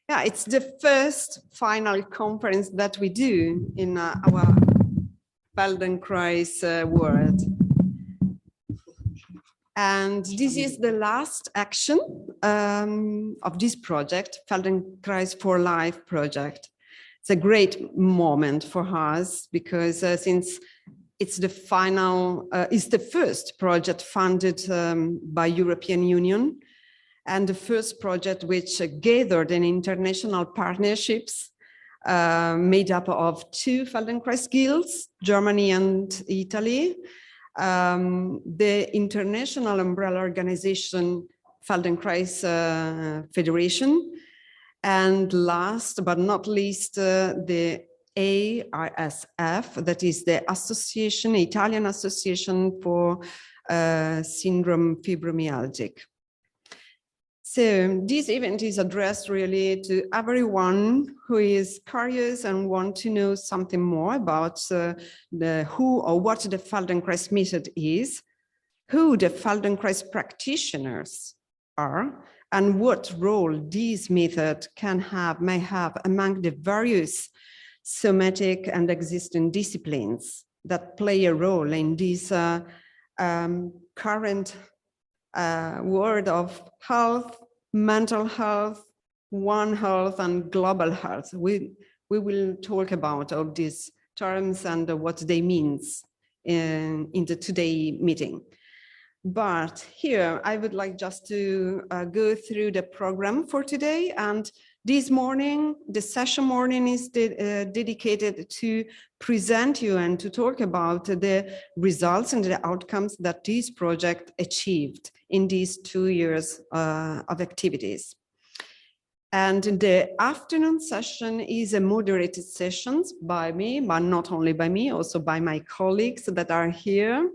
Yeah, it's the first final conference that we do in our Feldenkrais world. And this is the last action of this project, Feldenkrais4Life project. It's a great moment for us because since it's the final, it's the first project funded by European Union, and the first project which gathered in international partnerships made up of 2 Feldenkrais guilds, Germany and Italy, the international umbrella organization Feldenkrais Federation, and last but not least, the AISF, that is the association, Italian Association for Syndrome Fibromyalgic. So this event is addressed really to everyone who is curious and want to know something more about who or what the Feldenkrais method is, who the Feldenkrais practitioners are, and what role this method may have among the various somatic and existing disciplines that play a role in this current world of health, mental health, One Health, and global health. We will talk about all these terms and what they mean in the today meeting. But here I would like just to go through the program for today. And this morning, the session morning is dedicated to present you and to talk about the results and the outcomes that this project achieved in these 2 years of activities. And the afternoon session is a moderated session by me, but not only by me, also by my colleagues that are here.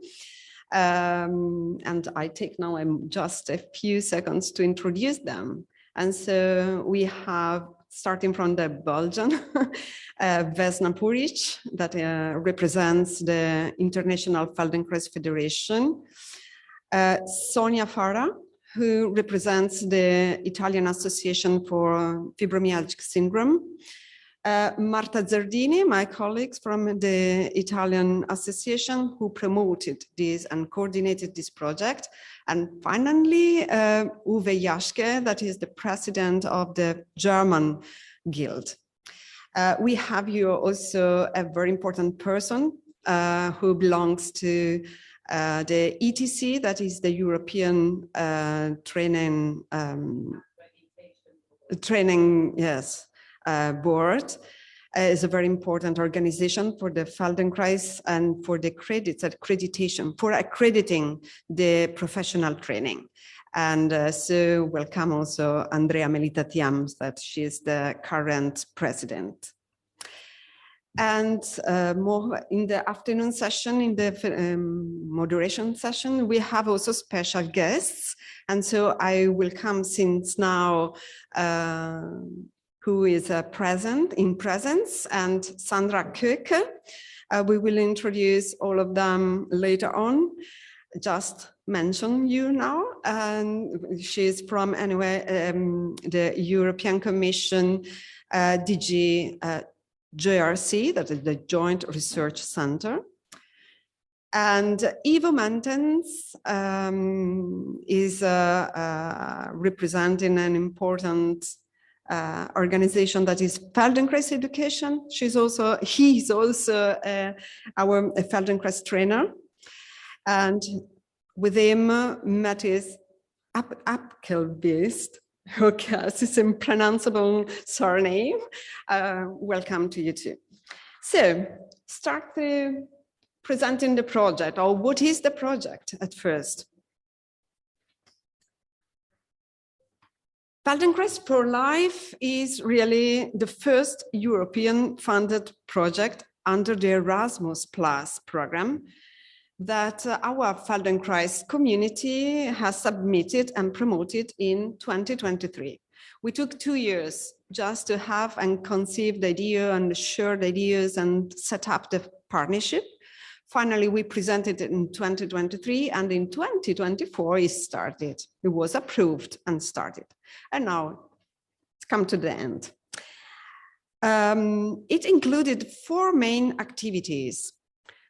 And I take now just a few seconds to introduce them. And so we have, starting from the Belgian, Vesna Puric, that represents the International Feldenkrais Federation, Sonia Farah, who represents the Italian Association for Fibromyalgic Syndrome, Marta Zerdini, my colleagues from the Italian Association, who promoted this and coordinated this project. And finally, Uwe Jaschke, that is the president of the German Guild. We have here also a very important person who belongs to the ETC, that is the European board. Is a very important organization for the Feldenkrais and for the accreditation, for accrediting the professional training. And so welcome also Andrea Melita-Tiams, that she is the current president. And more in the afternoon session, in the moderation session, we have also special guests. And so I will come since now who is present in presence, and Sandra Coecke. We will introduce all of them later on. Just mention you now, and she's from the European Commission DG JRC, that is the Joint Research Center. And Ivo Mentens is representing an important organization that is Feldenkrais Education. He's also our Feldenkrais trainer. And with him, Mattis Apkelbeest, okay, this is impronounceable surname. Welcome to you too. So, start presenting the project, or what is the project at first? Feldenkrais4Life is really the first European funded project under the Erasmus Plus program that our Feldenkrais community has submitted and promoted in 2023. We took 2 years just to have and conceive the idea and share the ideas and set up the partnership. Finally, we presented it in 2023, and in 2024 it started. It was approved and started. And now it's come to the end. It included 4 main activities.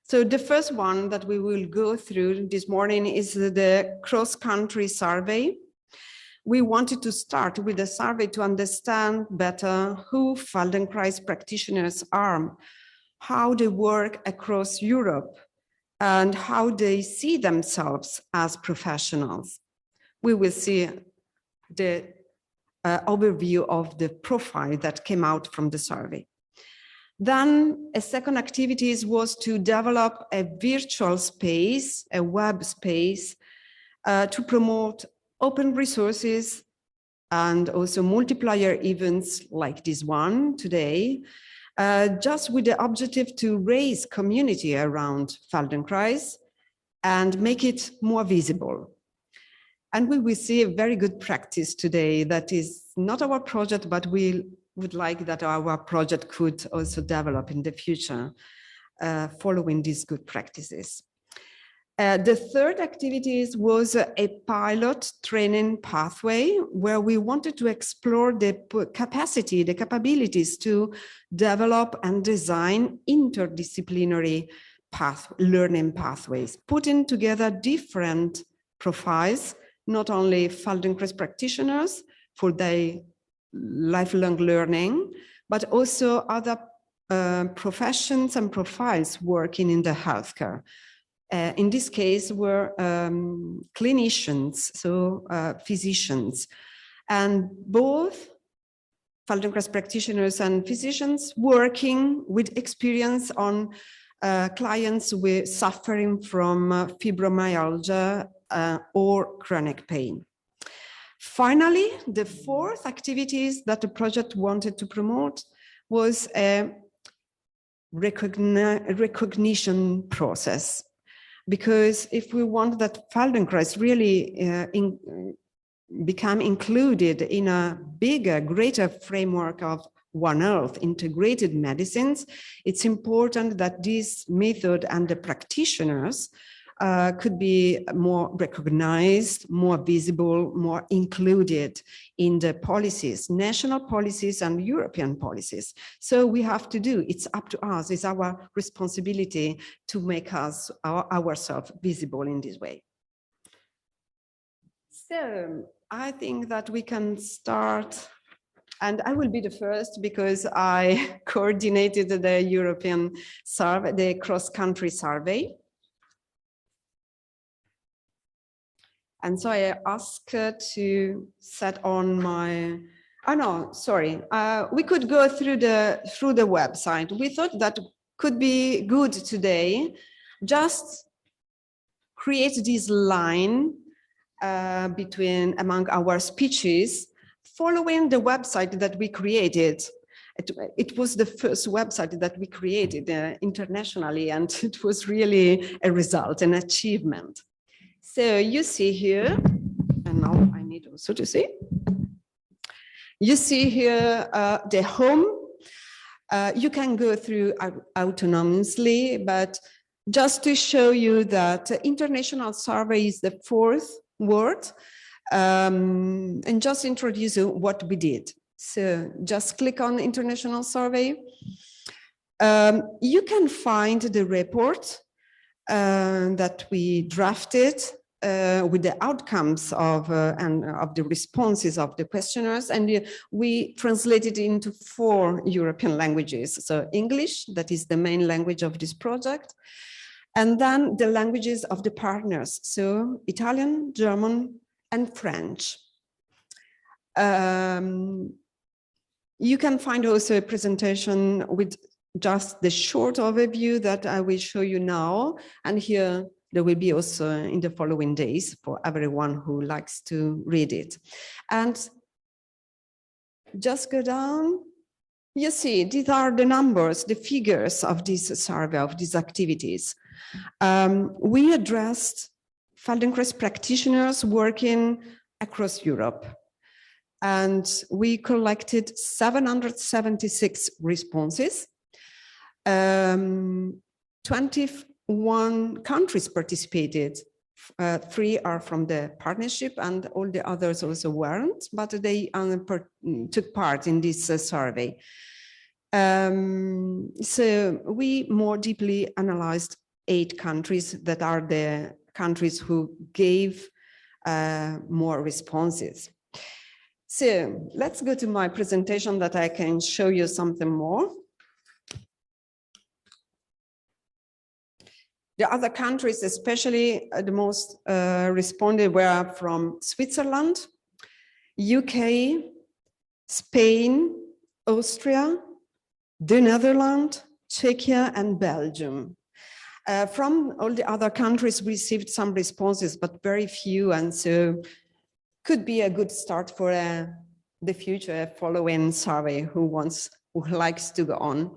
So the first one that we will go through this morning is the cross-country survey. We wanted to start with a survey to understand better who Feldenkrais practitioners are, how they work across Europe, and how they see themselves as professionals. We will see the overview of the profile that came out from the survey. Then a second activity was to develop a virtual space, a web space, to promote open resources and also multiplier events like this one today, just with the objective to raise community around Feldenkrais and make it more visible. And we will see a very good practice today that is not our project, but we would like that our project could also develop in the future, following these good practices. The third activity was a pilot training pathway where we wanted to explore the capacity, the capabilities to develop and design interdisciplinary learning pathways, putting together different profiles, not only Feldenkrais practitioners for their lifelong learning, but also other professions and profiles working in the healthcare. In this case, were clinicians, so physicians, and both Feldenkrais practitioners and physicians working with experience on clients with suffering from fibromyalgia or chronic pain. Finally, the fourth activities that the project wanted to promote was a recognition process. Because if we want that Feldenkrais really become included in a bigger, greater framework of One Earth, integrated medicines, it's important that this method and the practitioners could be more recognized, more visible, more included in the policies, national policies and European policies. So we have to do, it's up to us, it's our responsibility to make ourselves visible in this way. So I think that we can start, and I will be the first because I coordinated the European survey, the cross-country survey. And so I asked to set on my, oh no, sorry. We could go through the website. We thought that could be good today, just create this line among our speeches, following the website that we created. It was the first website that we created internationally, and it was really a result, an achievement. So you see here, and now I need also to see. You see here the home. You can go through autonomously, but just to show you that international survey is the fourth word, and just introduce what we did. So just click on international survey. You can find the report that we drafted with the outcomes of the responses of the questionnaires, and we translated it into 4 European languages. So English, that is the main language of this project, and then the languages of the partners, so Italian, German, and French. You can find also a presentation with just the short overview that I will show you now, and here there will be also in the following days for everyone who likes to read it. And just go down. You see, these are the numbers, the figures of this survey, of these activities. We addressed Feldenkrais practitioners working across Europe. And we collected 776 responses. 21 countries participated 3 are from the partnership, and all the others also weren't, but they took part in this survey. So we more deeply analyzed 8 countries that are the countries who gave more responses. So let's go to my presentation that I can show you something more. The other countries, especially the most responded, were from Switzerland, UK, Spain, Austria, the Netherlands, Czechia, and Belgium. From all the other countries, we received some responses, but very few, and so could be a good start for the future following survey who likes to go on.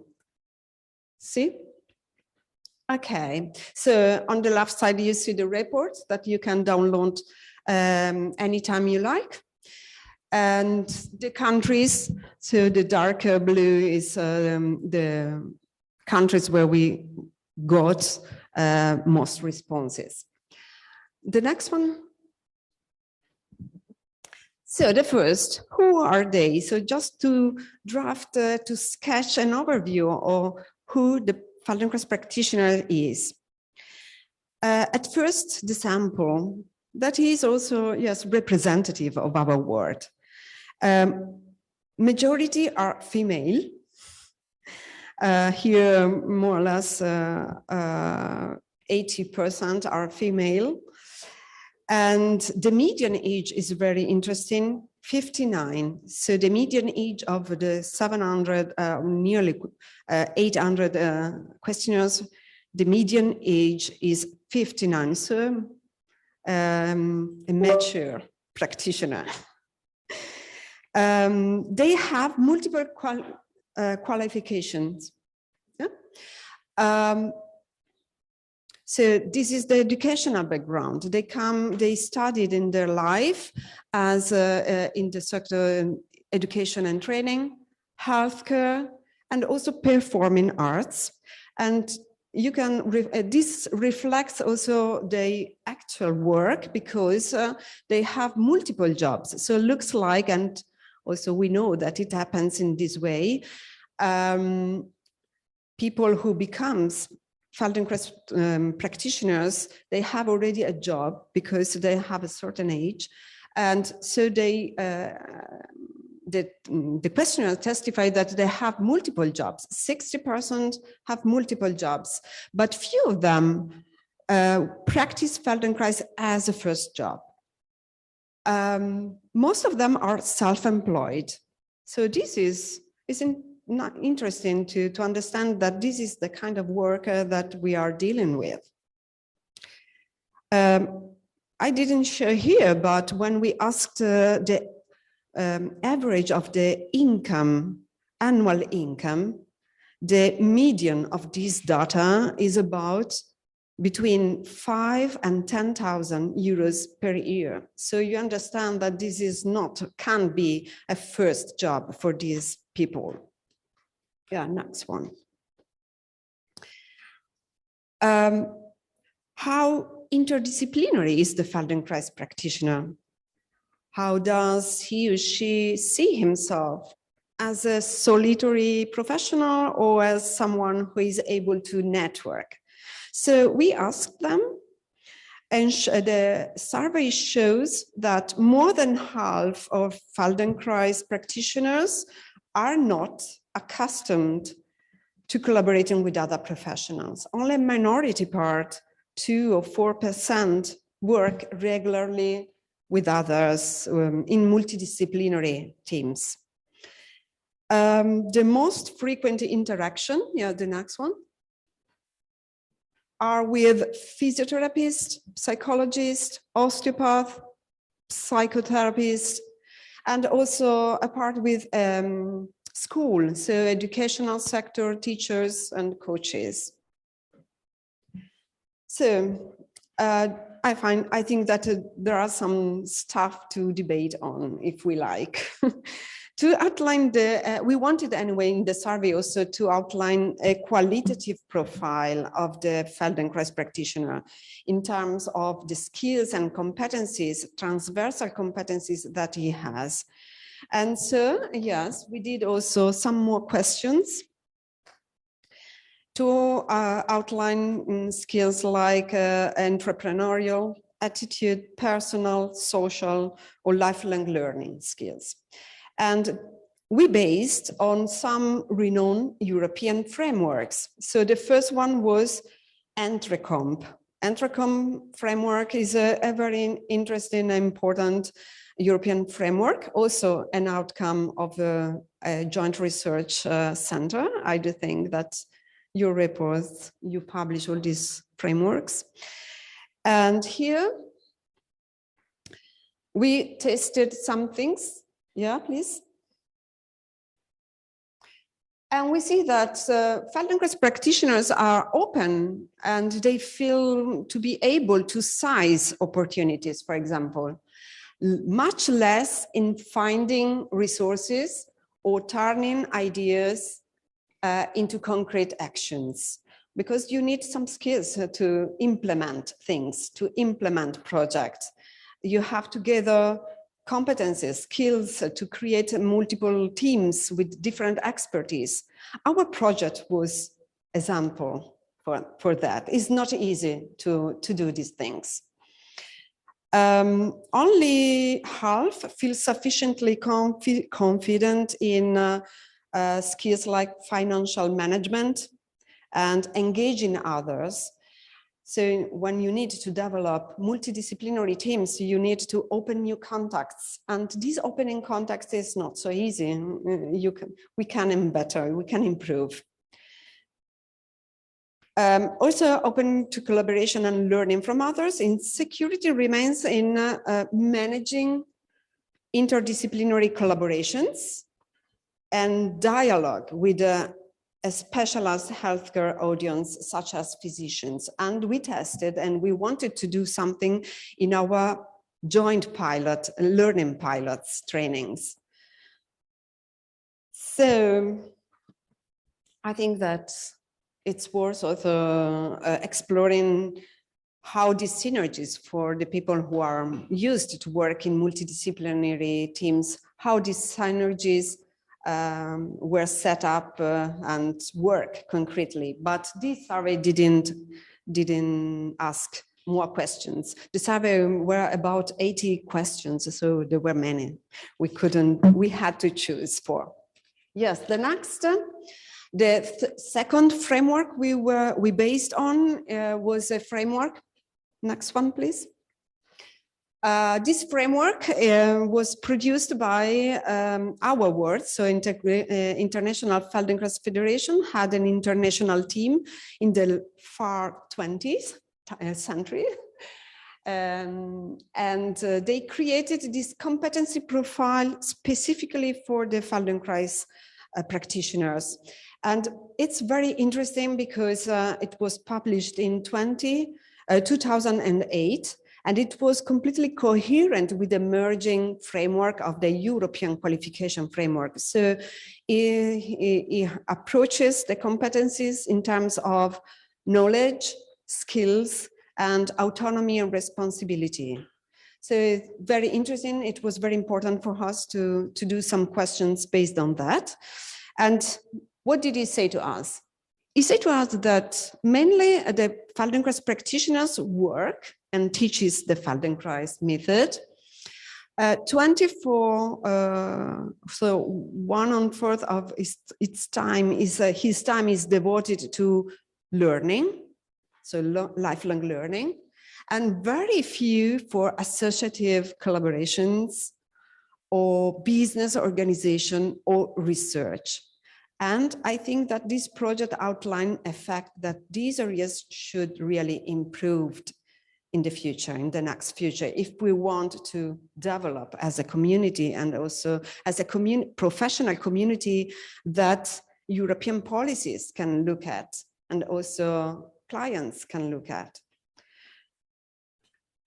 See? Okay, so on the left side, you see the report that you can download anytime you like. And the countries, so the darker blue is the countries where we got most responses. The next one. So the first, who are they? So just to draft, to sketch an overview of who the Feldenkrais practitioner is. At first, the sample, that is also, yes, representative of our world. Majority are female. Here, more or less 80% are female. And the median age is very interesting, 59. So the median age of the 700, nearly 800 questionnaires, the median age is 59. So a mature practitioner. They have multiple qualifications. Yeah? So this is the educational background. They studied in their life as in the sector education and training, healthcare, and also performing arts. And you can, this reflects also the actual work because they have multiple jobs. So it looks like, and also we know that it happens in this way, people who becomes Feldenkrais practitioners, they have already a job because they have a certain age. And so they, the questionnaire testified that they have multiple jobs. 60% have multiple jobs, but few of them practice Feldenkrais as a first job. Most of them are self-employed. So this isn't not interesting to understand that this is the kind of work that we are dealing with. I didn't show here, but when we asked the average of the income, annual income, the median of this data is about between 5,000 and 10,000 euros per year. So you understand that this is not, can be a first job for these people. Yeah, next one. How interdisciplinary is the Feldenkrais practitioner? How does he or she see himself? As a solitary professional or as someone who is able to network? So we asked them, and the survey shows that more than half of Feldenkrais practitioners are not accustomed to collaborating with other professionals. Only a minority part, 2 or 4%, work regularly with others in multidisciplinary teams. The most frequent interaction, yeah, the next one, are with physiotherapists, psychologists, osteopath, psychotherapists, and also a part with school, so educational sector, teachers and coaches. So I think that there are some stuff to debate on if we like. To outline we wanted anyway in the survey also to outline a qualitative profile of the Feldenkrais practitioner in terms of the skills and competencies, transversal competencies that he has. And so, yes, we did also some more questions to outline skills like entrepreneurial attitude, personal, social, or lifelong learning skills. And we based on some renowned European frameworks. So the first one was Entrecomp. Entrecomp framework is a very interesting and important European framework, also an outcome of a joint research center. I do think that your reports, you publish all these frameworks. And here we tested some things. Yeah, please. And we see that Feldenkrais practitioners are open and they feel to be able to seize opportunities, for example, much less in finding resources or turning ideas into concrete actions, because you need some skills to implement things, to implement projects. You have to gather competences, skills to create multiple teams with different expertise. Our project was example for that. It's not easy to do these things. Only half feel sufficiently confident in skills like financial management and engaging others. So when you need to develop multidisciplinary teams, you need to open new contacts. And this opening contacts is not so easy. We can better, we can improve. Also open to collaboration and learning from others. Insecurity remains in managing interdisciplinary collaborations and dialogue with a specialized healthcare audience, such as physicians. And we tested and we wanted to do something in our joint pilot, learning pilots trainings. So I think that it's worth also exploring how these synergies for the people who are used to work in multidisciplinary teams, how these synergies were set up and work concretely. But this survey didn't ask more questions. The survey were about 80 questions, so there were many. We had to choose for. Yes, the next, the second framework we based on was a framework. Next one, please. This framework was produced by our world, so International Feldenkrais Federation had an international team in the far 20th century. And they created this competency profile specifically for the Feldenkrais practitioners. And it's very interesting because it was published in 2008. And it was completely coherent with the emerging framework of the European qualification framework. So it approaches the competencies in terms of knowledge, skills, and autonomy and responsibility. So it's very interesting. It was very important for us to do some questions based on that. And what did he say to us? He said to us that mainly the Feldenkrais practitioners work and teaches the Feldenkrais method. so 1/4 of his time is devoted to learning, so lifelong learning, and very few for associative collaborations or business organization or research. And I think that this project outlined a fact that these areas should really improve in the future, in the next future, if we want to develop as a community and also as a professional community that European policies can look at and also clients can look at.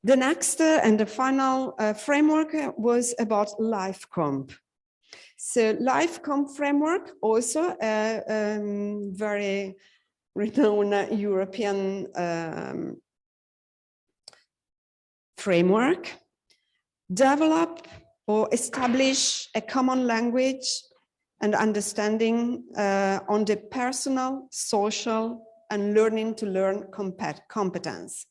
The next and the final framework was about LifeComp. So LifeComp framework, also a very renowned European framework, develop or establish a common language and understanding on the personal, social, and learning to learn competence.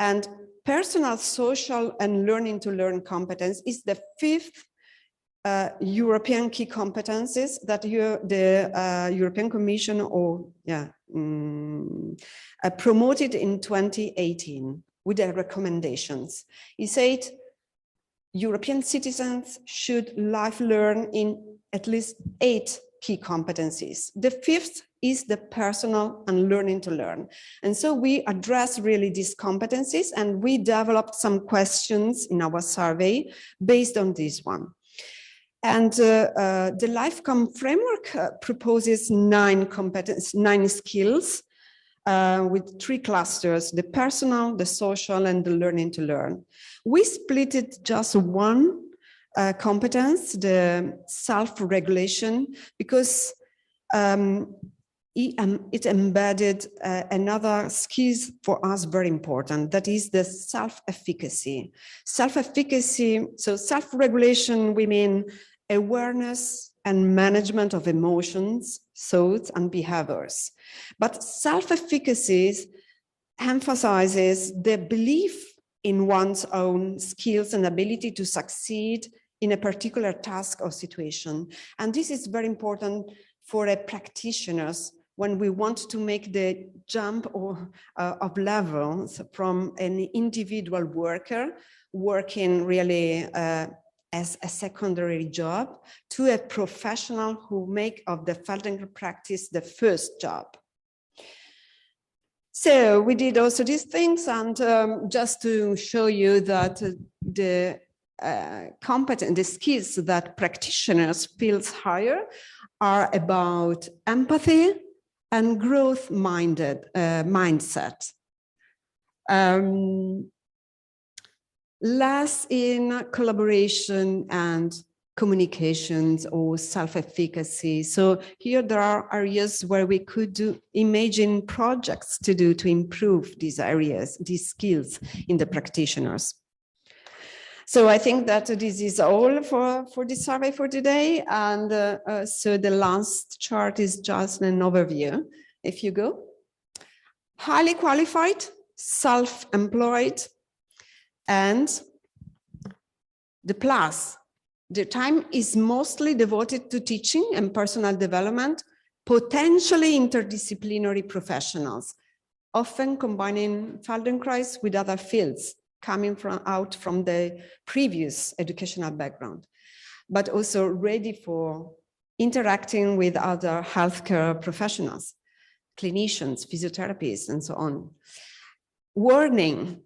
And personal, social, and learning to learn competence is the fifth European key competences that the European Commission promoted in 2018 with their recommendations. He said European citizens should life learn in at least 8 key competencies. The fifth is the personal and learning to learn. And so we address really these competencies, and we developed some questions in our survey based on this one. And the LifeComp framework proposes 9 skills with 3 clusters: the personal, the social, and the learning to learn. We split it just one competence, the self-regulation, because it embedded another skill for us very important, that is the self-efficacy. Self-efficacy, so self-regulation, we mean awareness and management of emotions, thoughts, and behaviors. But self-efficacy emphasizes the belief in one's own skills and ability to succeed in a particular task or situation. And this is very important for a practitioners when we want to make the jump of levels from an individual worker working really as a secondary job to a professional who make of the Feldenkrais practice the first job. So we did also these things, and just to show you that the skills that practitioners feel higher are about empathy and growth-mindset. Less in collaboration and communications or self-efficacy. So here there are areas where we could imagine projects to improve these areas, these skills in the practitioners. So I think that this is all for this survey for today. And so the last chart is just an overview. If you go, highly qualified, self-employed, and the plus. The time is mostly devoted to teaching and personal development, potentially interdisciplinary professionals, often combining Feldenkrais with other fields coming out from the previous educational background, but also ready for interacting with other healthcare professionals, clinicians, physiotherapists, and so on. Warning.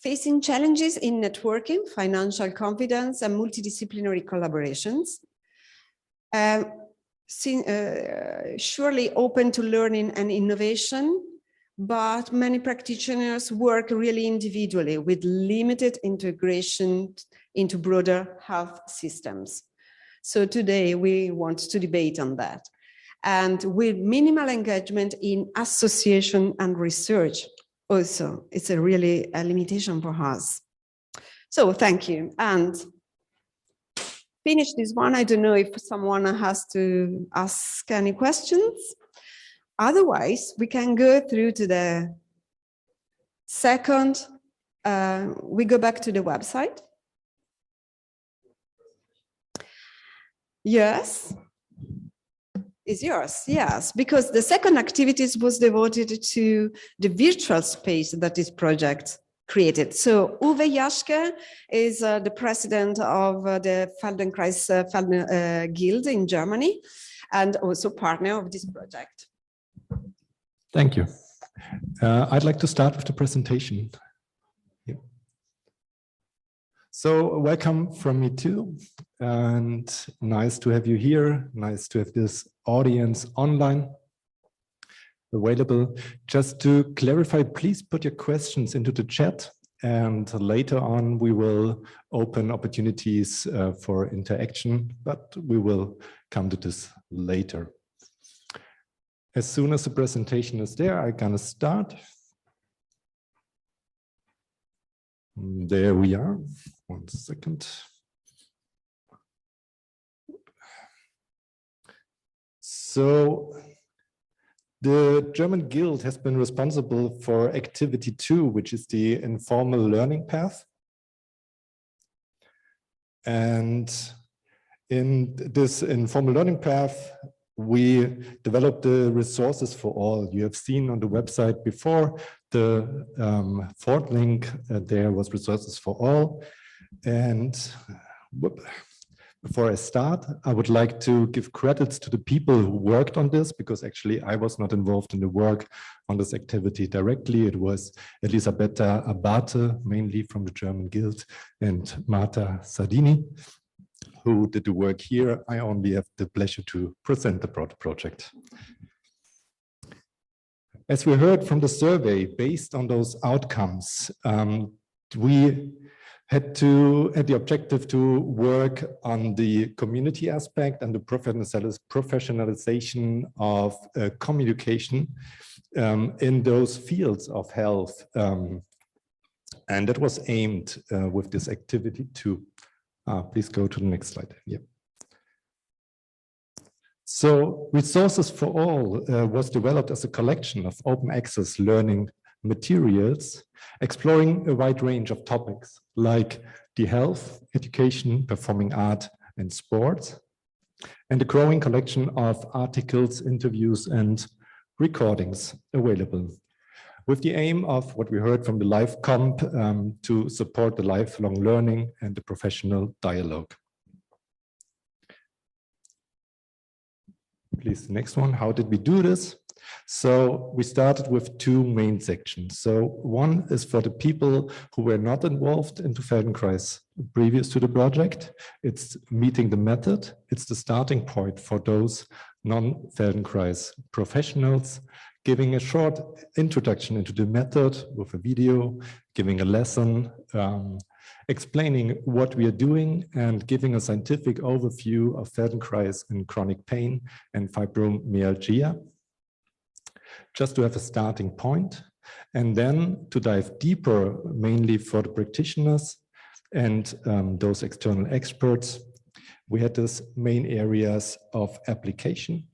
Facing challenges in networking, financial confidence, and multidisciplinary collaborations. Surely open to learning and innovation, but many practitioners work really individually with limited integration into broader health systems. So today we want to debate on that. And with minimal engagement in association and research, also, it's a really a limitation for us. So thank you. And finish this one. I don't know if someone has to ask any questions. Otherwise, we can go through to the second. We go back to the website. Yes. Is yours, yes, because the second activities was devoted to the virtual space that this project created. So Uwe Jaschke is the president of the Feldenkrais Guild in Germany and also partner of this project. Thank you. I'd like to start with the presentation. Yeah. So welcome from me too, and nice to have you here. Nice to have this audience online available. Just to clarify, please put your questions into the chat, and later on we will open opportunities for interaction, but we will come to this later. As soon as the presentation is there, I'm gonna start. There we are. 1 second. So the German Guild has been responsible for activity 2, which is the informal learning path. And in this informal learning path, we developed the resources for all. You have seen on the website before, the fourth link there was resources for all. And before I start, I would like to give credits to the people who worked on this, because actually I was not involved in the work on this activity directly. It was Elisabetta Abate, mainly from the German Guild, and Marta Sardini, who did the work here. I only have the pleasure to present the project. As we heard from the survey, based on those outcomes, we had the objective to work on the community aspect and the professionalization of communication in those fields of health. And that was aimed with this activity too. Please go to the next slide. Yeah. So Resources for All was developed as a collection of open access learning materials, exploring a wide range of topics like the health, education, performing art, and sports, and a growing collection of articles, interviews, and recordings available, with the aim of what we heard from the Life Comp to support the lifelong learning and the professional dialogue. Please, the next one. How did we do this? So we started with 2 main sections. So one is for the people who were not involved into Feldenkrais previous to the project. It's meeting the method. It's the starting point for those non-Feldenkrais professionals, giving a short introduction into the method with a video, giving a lesson, explaining what we are doing, and giving a scientific overview of Feldenkrais in chronic pain and fibromyalgia, just to have a starting point, and then to dive deeper, mainly for the practitioners and those external experts. We had these main areas of application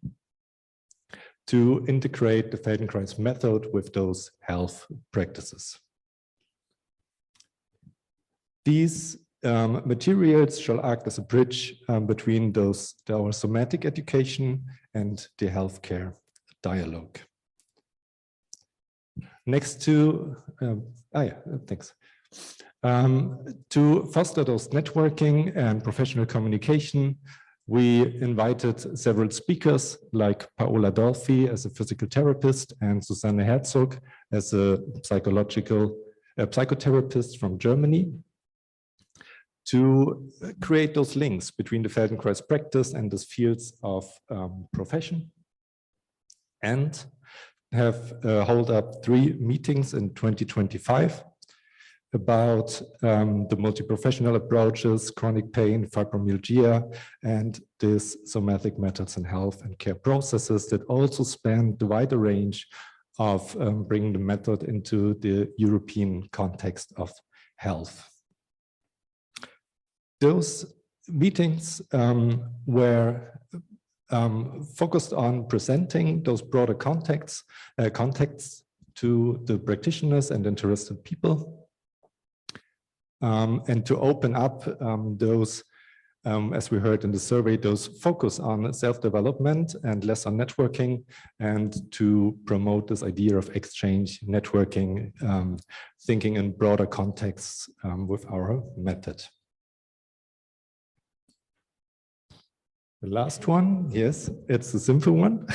to integrate the Feldenkrais method with those health practices. These materials shall act as a bridge between our somatic education and the healthcare dialogue. Next to, thanks. To foster those networking and professional communication, we invited several speakers like Paola Dolfi as a physical therapist and Susanne Herzog as a psychotherapist from Germany, to create those links between the Feldenkrais practice and these fields of profession, and have hold up 3 meetings in 2025 about the multi-professional approaches, chronic pain, fibromyalgia, and these somatic methods in health and care processes that also span the wider range of bringing the method into the European context of health. Those meetings were focused on presenting those broader contexts to the practitioners and interested people, and to open up those, as we heard in the survey, those focus on self-development and less on networking, and to promote this idea of exchange, networking, thinking in broader contexts with our method. The last one, yes, it's a simple one.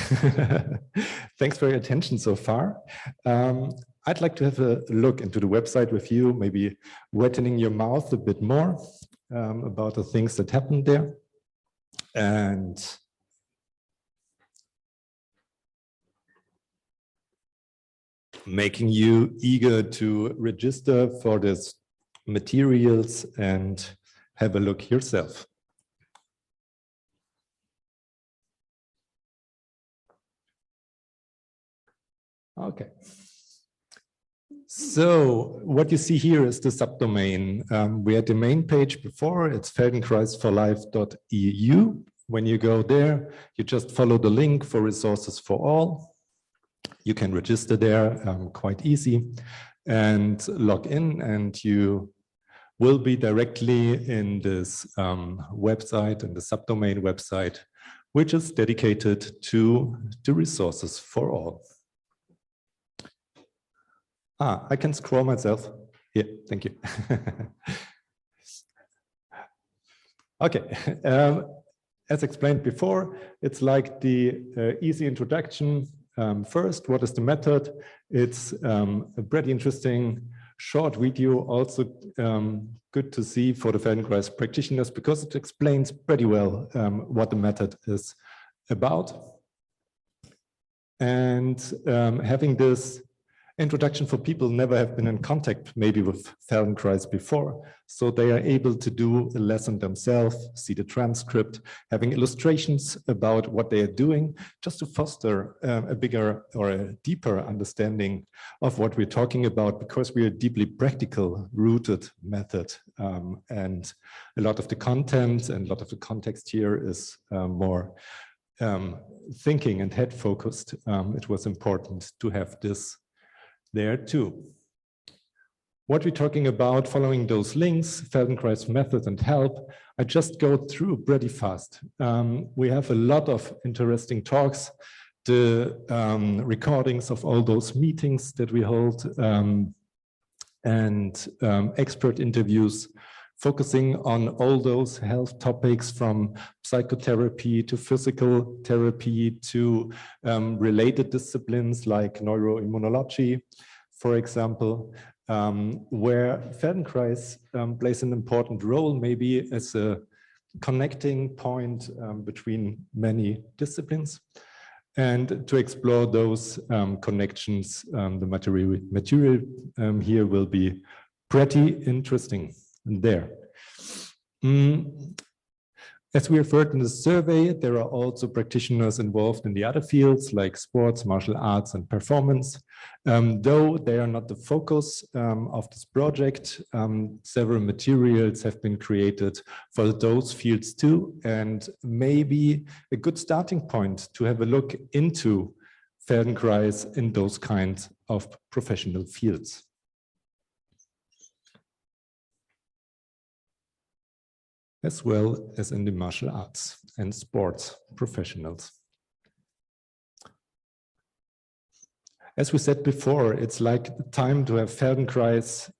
Thanks for your attention so far. I'd like to have a look into the website with you, maybe wetting your mouth a bit more about the things that happened there. And making you eager to register for these materials and have a look yourself. Okay. So what you see here is the subdomain. We had the main page before, it's Feldenkrais4Life.eu. When you go there, you just follow the link for resources for all. You can register there quite easy and log in, and you will be directly in this website, in the subdomain website, which is dedicated to the resources for all. I can scroll myself. Yeah, thank you. Okay. As explained before, it's like the easy introduction. First, what is the method? It's a pretty interesting short video, also good to see for the Feldenkrais practitioners, because it explains pretty well what the method is about. And having this introduction for people never have been in contact maybe with Feldenkrais before, so they are able to do a lesson themselves, see the transcript, having illustrations about what they are doing, just to foster a bigger or a deeper understanding of what we're talking about, because we are a deeply practical rooted method, and a lot of the content and a lot of the context here is more thinking and head focused. It was important to have this there too. What we're talking about, following those links, Feldenkrais Method and help, I just go through pretty fast. We have a lot of interesting talks, the recordings of all those meetings that we hold, and expert interviews focusing on all those health topics, from psychotherapy to physical therapy to related disciplines like neuroimmunology, for example, where Feldenkrais plays an important role, maybe as a connecting point between many disciplines. And to explore those connections, the material here will be pretty interesting there. As we referred in the survey, there are also practitioners involved in the other fields like sports, martial arts, and performance. Though they are not the focus of this project, several materials have been created for those fields too, and maybe a good starting point to have a look into Feldenkrais in those kinds of professional fields. As well as in the martial arts and sports professionals. As we said before, it's like time to have Feldenkrais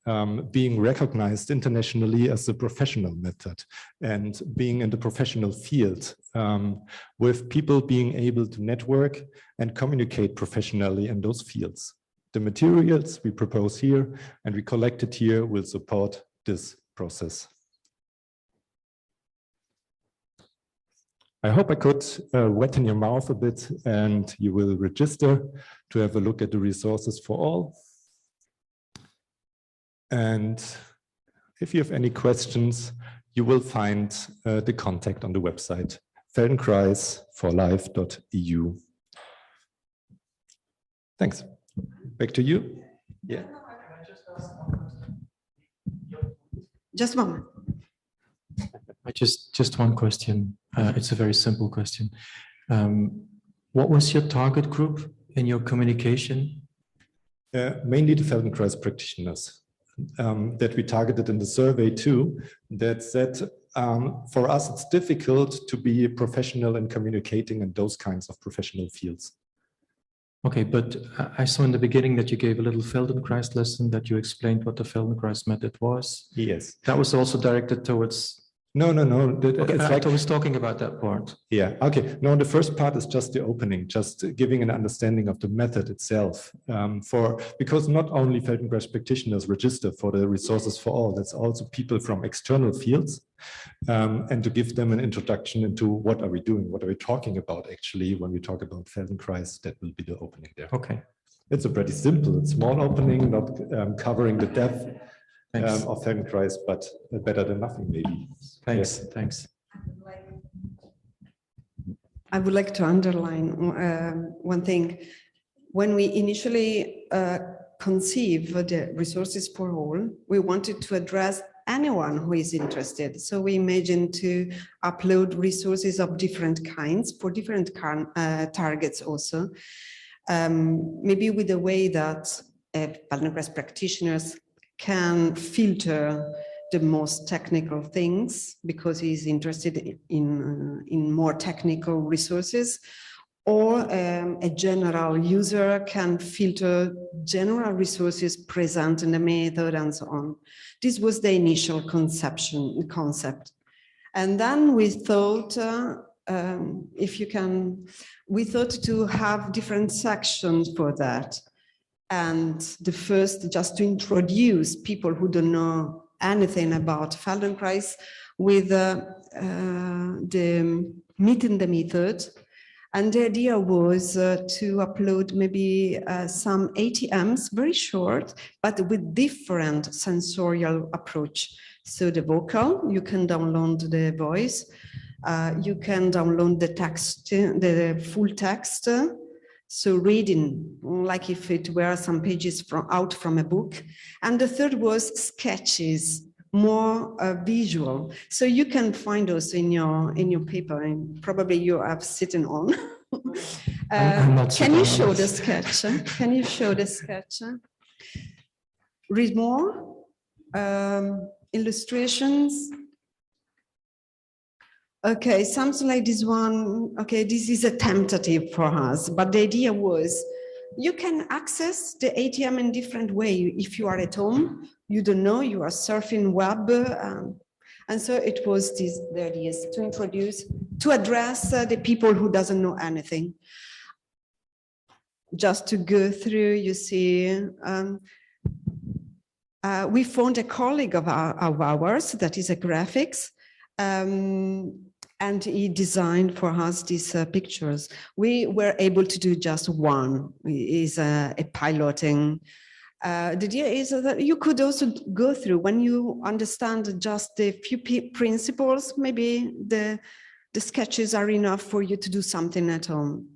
being recognized internationally as a professional method and being in the professional field, with people being able to network and communicate professionally in those fields. The materials we propose here and we collected here will support this process. I hope I could wet in your mouth a bit, and you will register to have a look at the resources for all. And if you have any questions, you will find the contact on the website, Feldenkrais4Life.eu. Thanks. Back to you. Yeah. Just a moment. Just one question. It's a very simple question. What was your target group in your communication? Mainly the Feldenkrais practitioners that we targeted in the survey too, that said for us it's difficult to be professional in communicating in those kinds of professional fields. Okay, but I saw in the beginning that you gave a little Feldenkrais lesson, that you explained what the Feldenkrais method was. Yes. That was also directed towards... No. Okay, I was talking about that part. Yeah, okay. No, the first part is just the opening, just giving an understanding of the method itself. Because not only Feldenkrais practitioners register for the resources for all, that's also people from external fields, and to give them an introduction into what are we doing, what are we talking about actually when we talk about Feldenkrais. That will be the opening there. Okay. It's a pretty simple, small opening, not covering the depth of Feldenkrais, but better than nothing, maybe. Thanks. Yes. Thanks. I would like to underline one thing. When we initially conceive the resources for all, we wanted to address anyone who is interested. So we imagined to upload resources of different kinds for different targets also. Maybe with the way that Feldenkrais practitioners can filter the most technical things because he's interested in more technical resources, or a general user can filter general resources present in the method and so on. This was the initial concept. And then we thought, we thought to have different sections for that. And the first, just to introduce people who don't know anything about Feldenkrais with the meeting the method. And the idea was to upload maybe some ATMs, very short, but with different sensorial approach. So the vocal, you can download the voice, you can download the text, the full text. So reading, like if it were some pages out from a book. And the third was sketches, more visual. So you can find those in your paper, and probably you have sitting on. Can you show the sketch? Can you show the sketch? Read more illustrations. Okay, something like this one. Okay, this is a tentative for us, but the idea was you can access the ATM in different way. If you are at home, you don't know, you are surfing web. And so it was the idea is to introduce, to address the people who doesn't know anything. Just to go through, you see, we found a colleague of ours that is a graphics, and he designed for us these pictures. We were able to do just one, is a piloting. The idea is that you could also go through, when you understand just a few principles, maybe the sketches are enough for you to do something at home.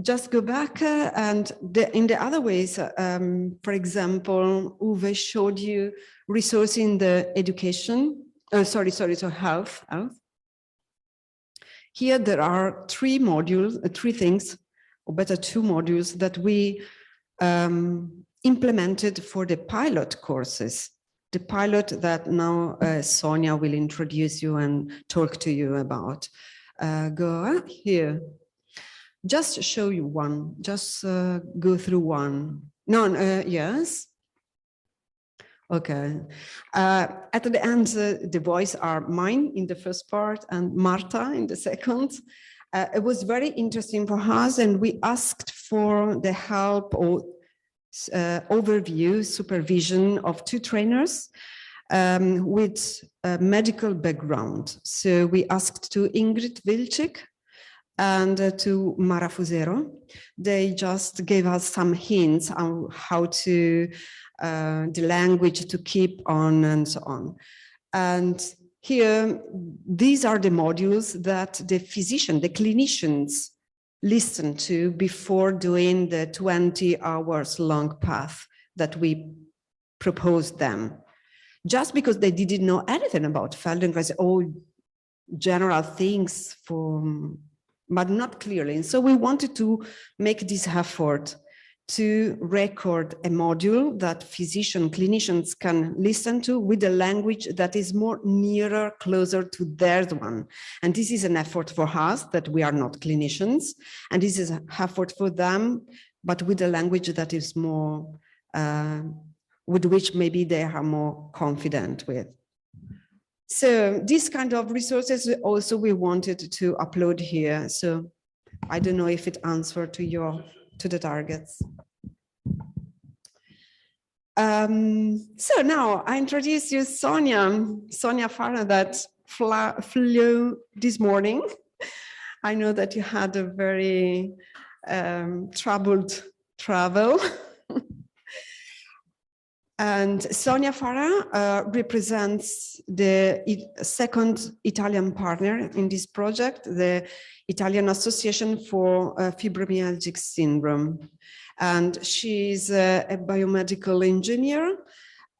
Just go back and in the other ways, for example, Uwe showed you resource in the education, so health. Here there are three modules, three things, or better two modules that we implemented for the pilot courses. The pilot that now Sonia will introduce you and talk to you about. Go here. Just show you one, just go through one. No, yes. Okay. At the end, the voice are mine in the first part and Marta in the second. It was very interesting for us, and we asked for the help or overview, supervision of two trainers with a medical background. So we asked to Ingrid Wilczek and to Mara Fusero. They just gave us some hints on how to, the language to keep on and so on. And here, these are the modules that the physician, the clinicians listen to before doing the 20 hours long path that we proposed them. Just because they didn't know anything about Feldenkrais, all general things but not clearly. And so we wanted to make this effort to record a module that clinicians can listen to with a language that is more nearer, closer to their one. And this is an effort for us that we are not clinicians. And this is an effort for them, but with a language that is more, with which maybe they are more confident with. So this kind of resources also we wanted to upload here. So I don't know if it answered to the targets. So now I introduce you Sonia Farah that flew this morning. I know that you had a very troubled travel. And Sonia Farah represents the second Italian partner in this project, the Italian Association for Fibromyalgic Syndrome. And she's a biomedical engineer,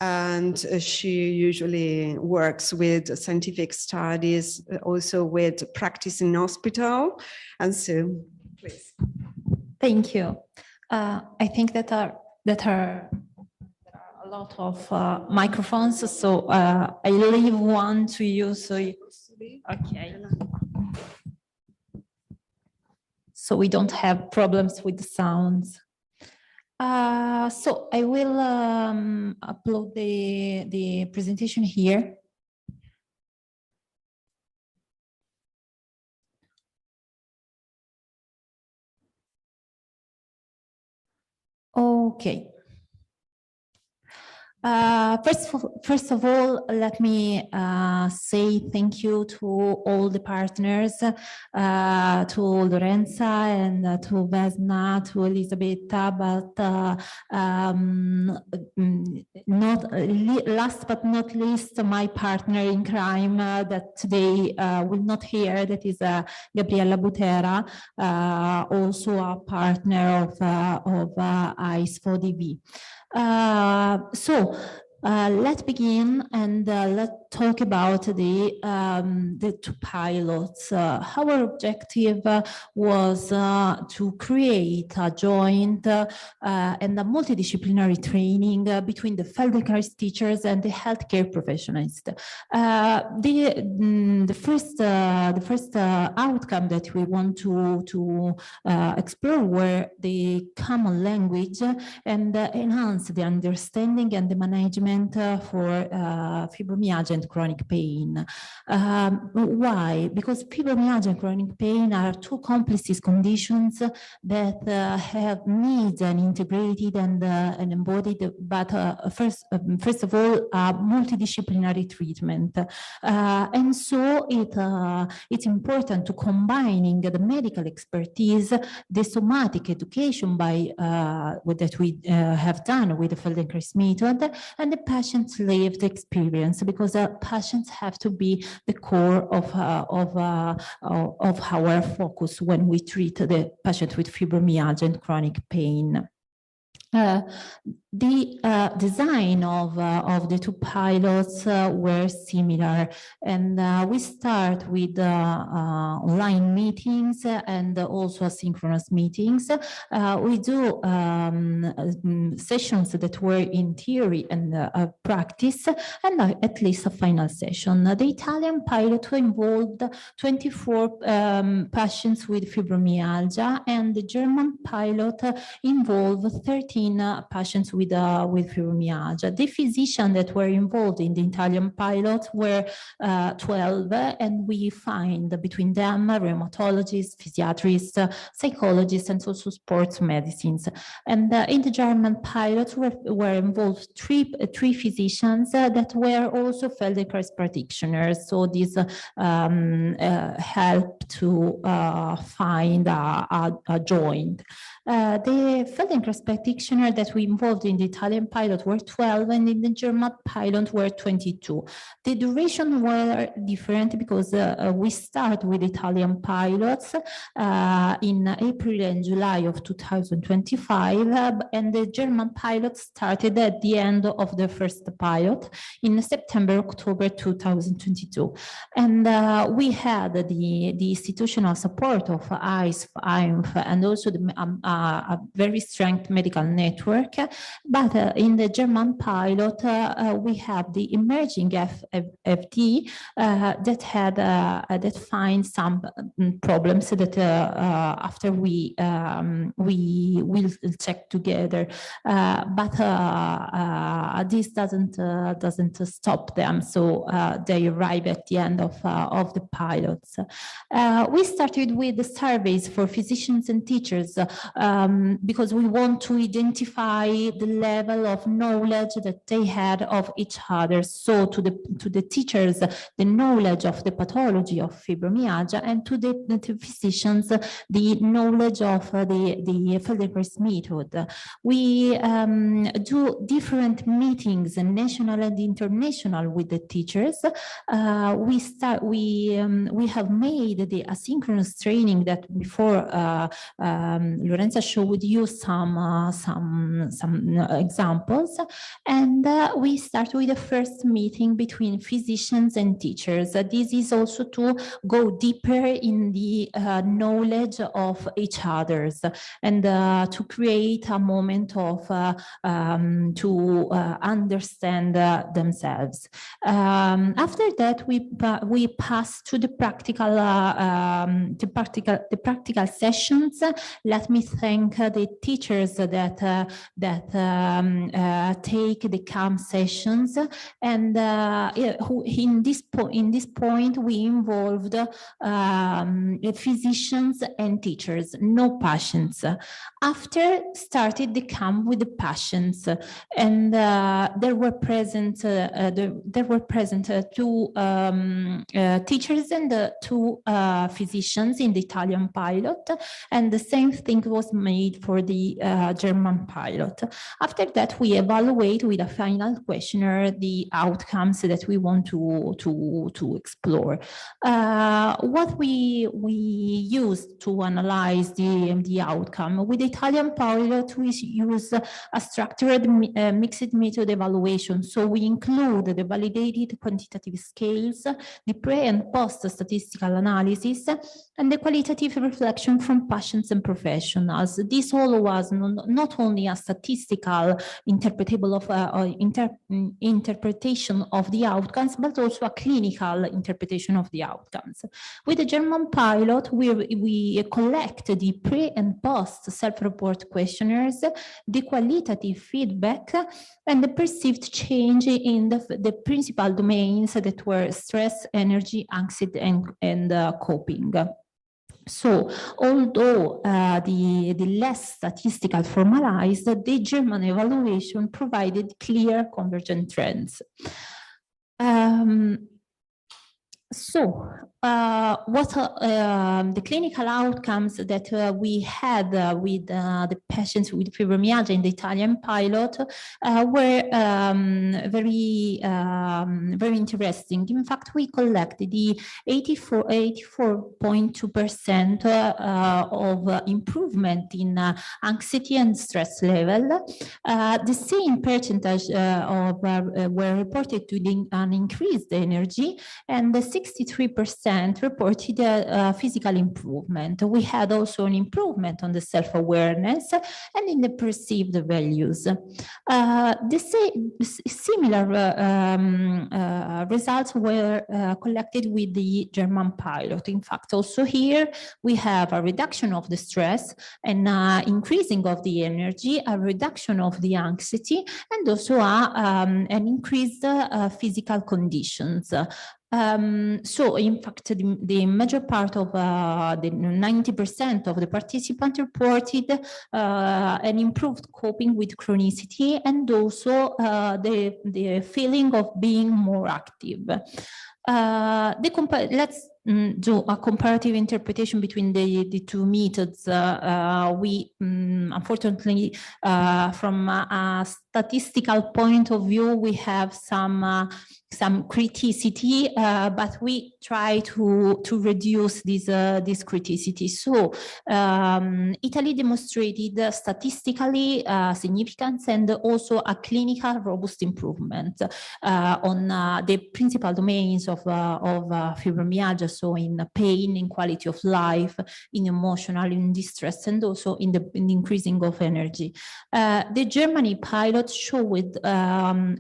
and she usually works with scientific studies, also with practice in hospital. And so, please. Thank you. I think that are a lot of microphones, so I leave one to you. So you, okay. So we don't have problems with the sounds. So I will upload the presentation here. Okay. First of all, let me say thank you to all the partners, to Lorenza and to Vesna, to Elisabetta, but last but not least, my partner in crime that today will not hear, that is Gabriella Butera, also a partner of AISF. Let's begin and let's talk about the two pilots. Our objective was to create a joint and a multidisciplinary training between the Feldenkrais teachers and the healthcare professionals. The first outcome that we want to explore were the common language and enhance the understanding and the management for fibromyalgia and chronic pain. Why? Because fibromyalgia and chronic pain are two complex conditions that have needs and integrated and embodied, but first of all, multidisciplinary treatment. And so it's important to combining the medical expertise, the somatic education that we have done with the Feldenkrais method, and the patient's lived experience, because patients have to be the core of our focus when we treat the patient with fibromyalgia and chronic pain. The design of the two pilots were similar, and we start with online meetings and also asynchronous meetings. We do sessions that were in theory and practice, and at least a final session. The Italian pilot involved 24 patients with fibromyalgia, and the German pilot involved 13 patients with fibromyalgia. The physicians that were involved in the Italian pilot were 12, and we find between them rheumatologists, physiatrists, psychologists, and also sports medicines. And in the German pilot were involved three physicians that were also Feldenkrais practitioners. So this helped to find a joint. The Feldenkrais practitioner that we involved in the Italian pilot were 12, and in the German pilot were 22. The duration were different because we start with Italian pilots in April and July of 2025, and the German pilot started at the end of the first pilot in September, October 2022. And we had the institutional support of AISF, AIIMF, and also a very strong medical network. But in the German pilot, we have the emerging FD that find some problems that after we will check together. But this doesn't stop them, so they arrive at the end of the pilots. We started with the surveys for physicians and teachers because we want to identify the level of knowledge that they had of each other. So to the teachers, the knowledge of the pathology of fibromyalgia, and to the physicians, the knowledge of the Feldenkrais method. We do different meetings, national and international, with the teachers. We have made the asynchronous training that before Lorenza showed you some examples, and we start with the first meeting between physicians and teachers. This is also to go deeper in the knowledge of each others, and to create a moment of to understand themselves. After that, we pass to the practical sessions. Let me thank the teachers that take the CAM sessions, and who in this point we involved physicians and teachers, no patients. After started the CAM with the patients, and there were present two teachers and two physicians in the Italian pilot, and the same thing was made for the German pilot. After that, we evaluate with a final questionnaire the outcomes that we want to explore. What we used to analyze the outcome with the Italian pilot, we use a structured mixed method evaluation. So we include the validated quantitative scales, the pre and post statistical analysis, and the qualitative reflection from patients and professionals. This all was not only a statistical interpretable of interpretation of the outcomes, but also a clinical interpretation of the outcomes. With the German pilot, we collect the pre and post self-report questionnaires, the qualitative feedback, and the perceived change in the principal domains that were stress, energy, anxiety, and coping. So, although the less statistical formalized, the German evaluation provided clear convergent trends. What the clinical outcomes that we had with the patients with fibromyalgia in the Italian pilot were very interesting. In fact, we collected the 84.2% of improvement in anxiety and stress level. The same percentage were reported to an increased energy, and the 63% reported physical improvement. We had also an improvement on the self-awareness and in the perceived values. Similar results were collected with the German pilot. In fact, also here we have a reduction of the stress, and increasing of the energy, a reduction of the anxiety, and also an increased physical conditions. So, in fact, the major part of the 90% of the participants reported an improved coping with chronicity, and also the feeling of being more active. Let's do a comparative interpretation between the two methods. We unfortunately, from a statistical point of view, we have some criticity, but we try to reduce this criticity. So Italy demonstrated statistically significance and also a clinical robust improvement on the principal domains of fibromyalgia, so in pain, in quality of life, in emotional, in distress, and also in the increasing of energy. The Germany pilot showed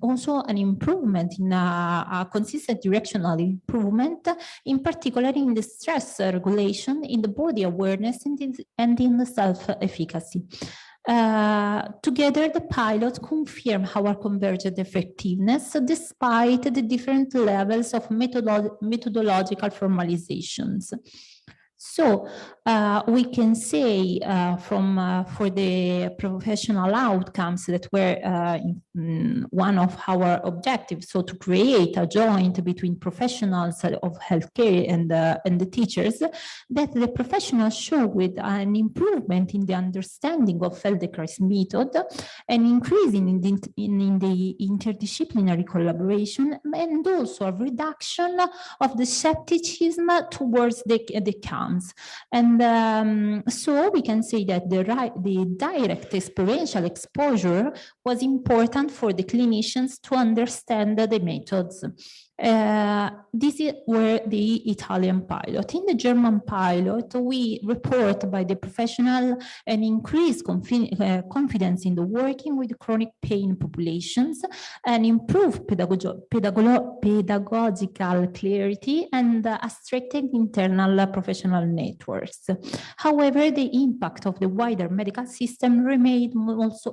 also an improvement in a consistent directional improvement, in particular in the stress regulation, in the body awareness, and in the self-efficacy. Together, the pilots confirm our convergent effectiveness despite the different levels of methodological formalizations. So we can say for the professional outcomes that were one of our objectives, so to create a joint between professionals of healthcare and the teachers, that the professionals show with an improvement in the understanding of Feldenkrais method, an increase in the interdisciplinary collaboration, and also a reduction of the skepticism towards the camps. And so we can say that the direct experiential exposure was important for the clinicians to understand the methods. These were the Italian pilot. In the German pilot, we report by the professional an increased confidence in the working with chronic pain populations, and improved pedagogical clarity, and a strengthened internal professional networks. However, the impact of the wider medical system remained also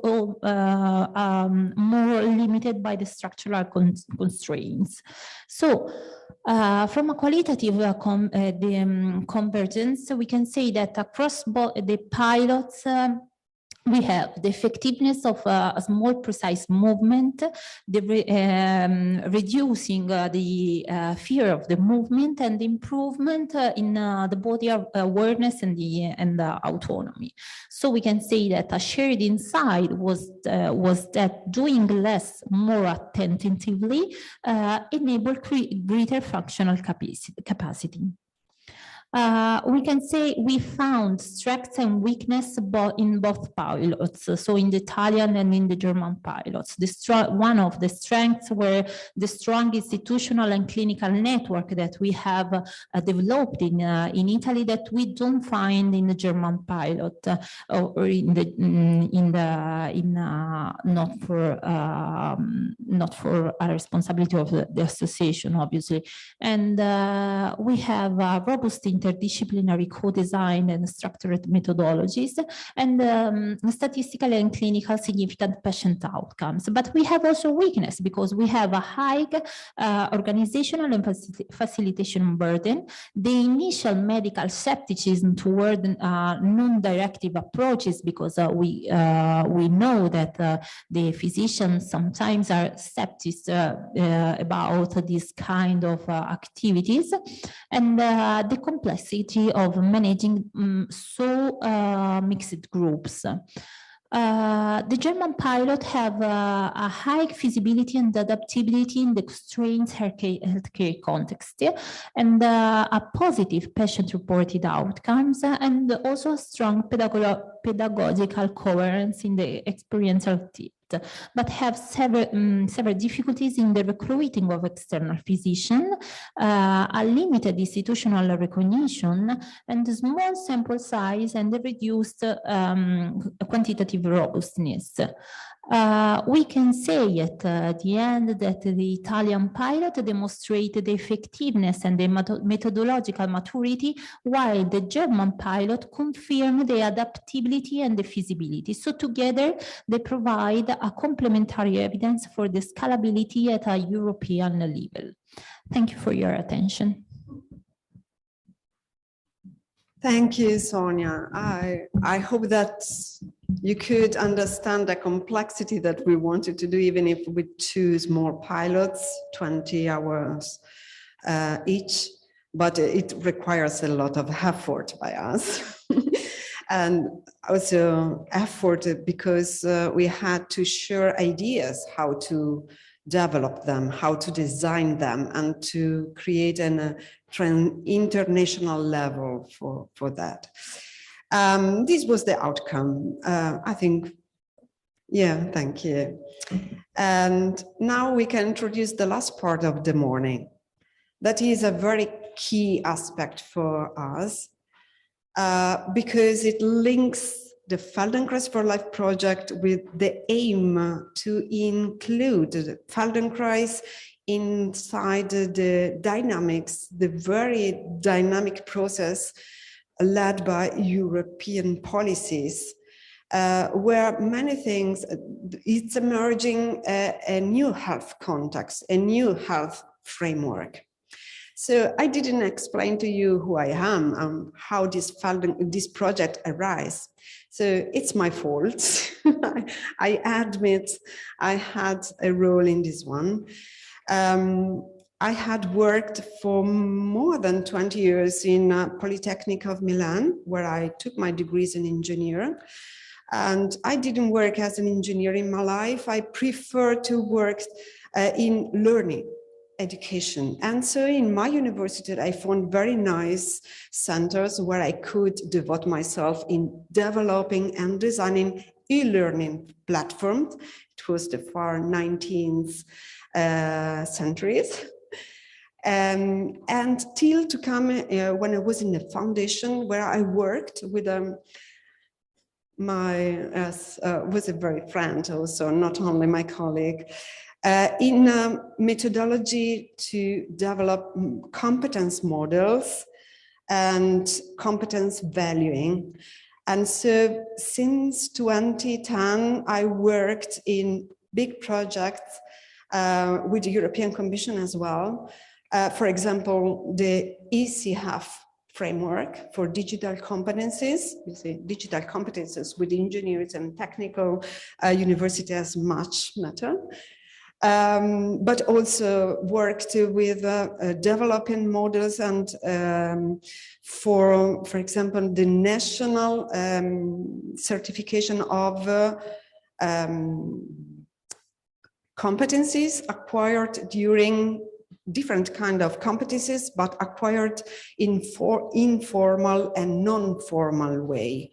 more limited by the structural constraints. So, from a qualitative convergence, we can say that across the pilots, we have the effectiveness of a small precise movement, reducing the fear of the movement, and the improvement in the body awareness and the autonomy. So we can say that a shared insight was that doing less more attentively enabled greater functional capacity. We can say we found strengths and weakness in both pilots, so in the Italian and in the German pilots. One of the strengths were the strong institutional and clinical network that we have developed in Italy that we don't find in the German pilot, or not for a responsibility of the association, obviously. And we have a robust interdisciplinary co-design and structured methodologies, and statistical and clinical significant patient outcomes. But we have also weakness, because we have a high organizational and facilitation burden, the initial medical skepticism toward non-directive approaches, because we know that the physicians sometimes are skeptic about this kind of activities, and the complexity of managing mixed groups. The German pilot have a high feasibility and adaptability in the constrained healthcare context, and a positive patient-reported outcomes, and also a strong pedagogical coherence in the experiential tips, but have several difficulties in the recruiting of external physicians, a limited institutional recognition, and a small sample size, and a reduced quantitative robustness. We can say at the end that the Italian pilot demonstrated the effectiveness and the methodological maturity, while the German pilot confirmed the adaptability and the feasibility. So together, they provide a complementary evidence for the scalability at a European level. Thank you for your attention. Thank you, Sonia. I hope that you could understand the complexity that we wanted to do, even if we choose more pilots, 20 hours each, but it requires a lot of effort by us. And also effort because we had to share ideas how to develop them, how to design them, and to create an international level for that. This was the outcome, I think. Yeah, thank you. And now we can introduce the last part of the morning. That is a very key aspect for us because it links the Feldenkrais4Life project with the aim to include the Feldenkrais inside the dynamics, the very dynamic process led by European policies, where many things, it's emerging a new health context, a new health framework. So I didn't explain to you who I am and how this project arose. So it's my fault. I admit I had a role in this one. I had worked for more than 20 years in Polytechnic of Milan, where I took my degrees in engineering. And I didn't work as an engineer in my life. I prefer to work in learning, education. And so in my university, I found very nice centers where I could devote myself in developing and designing e-learning platforms. It was the far 19th centuries. And till to come when I was in the foundation where I worked with was a very friend also, not only my colleague, in methodology to develop competence models and competence valuing. And so since 2010, I worked in big projects with the European Commission as well. For example, the AISF framework for digital competencies. You see, digital competencies with engineers and technical university as much matter. But also worked with developing models and for example, the national certification of competencies acquired during different kind of competencies, but acquired in informal and non-formal way.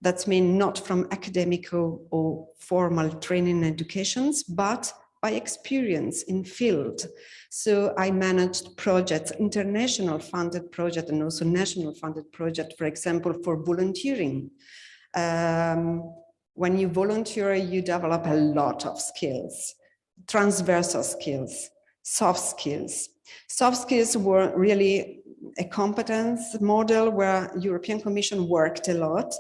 That means not from academic or formal training educations, but by experience in field. So I managed projects, international funded project and also national funded project, for example, for volunteering. When you volunteer, you develop a lot of skills, transversal skills, soft skills. Soft skills were really a competence model where European Commission worked a lot.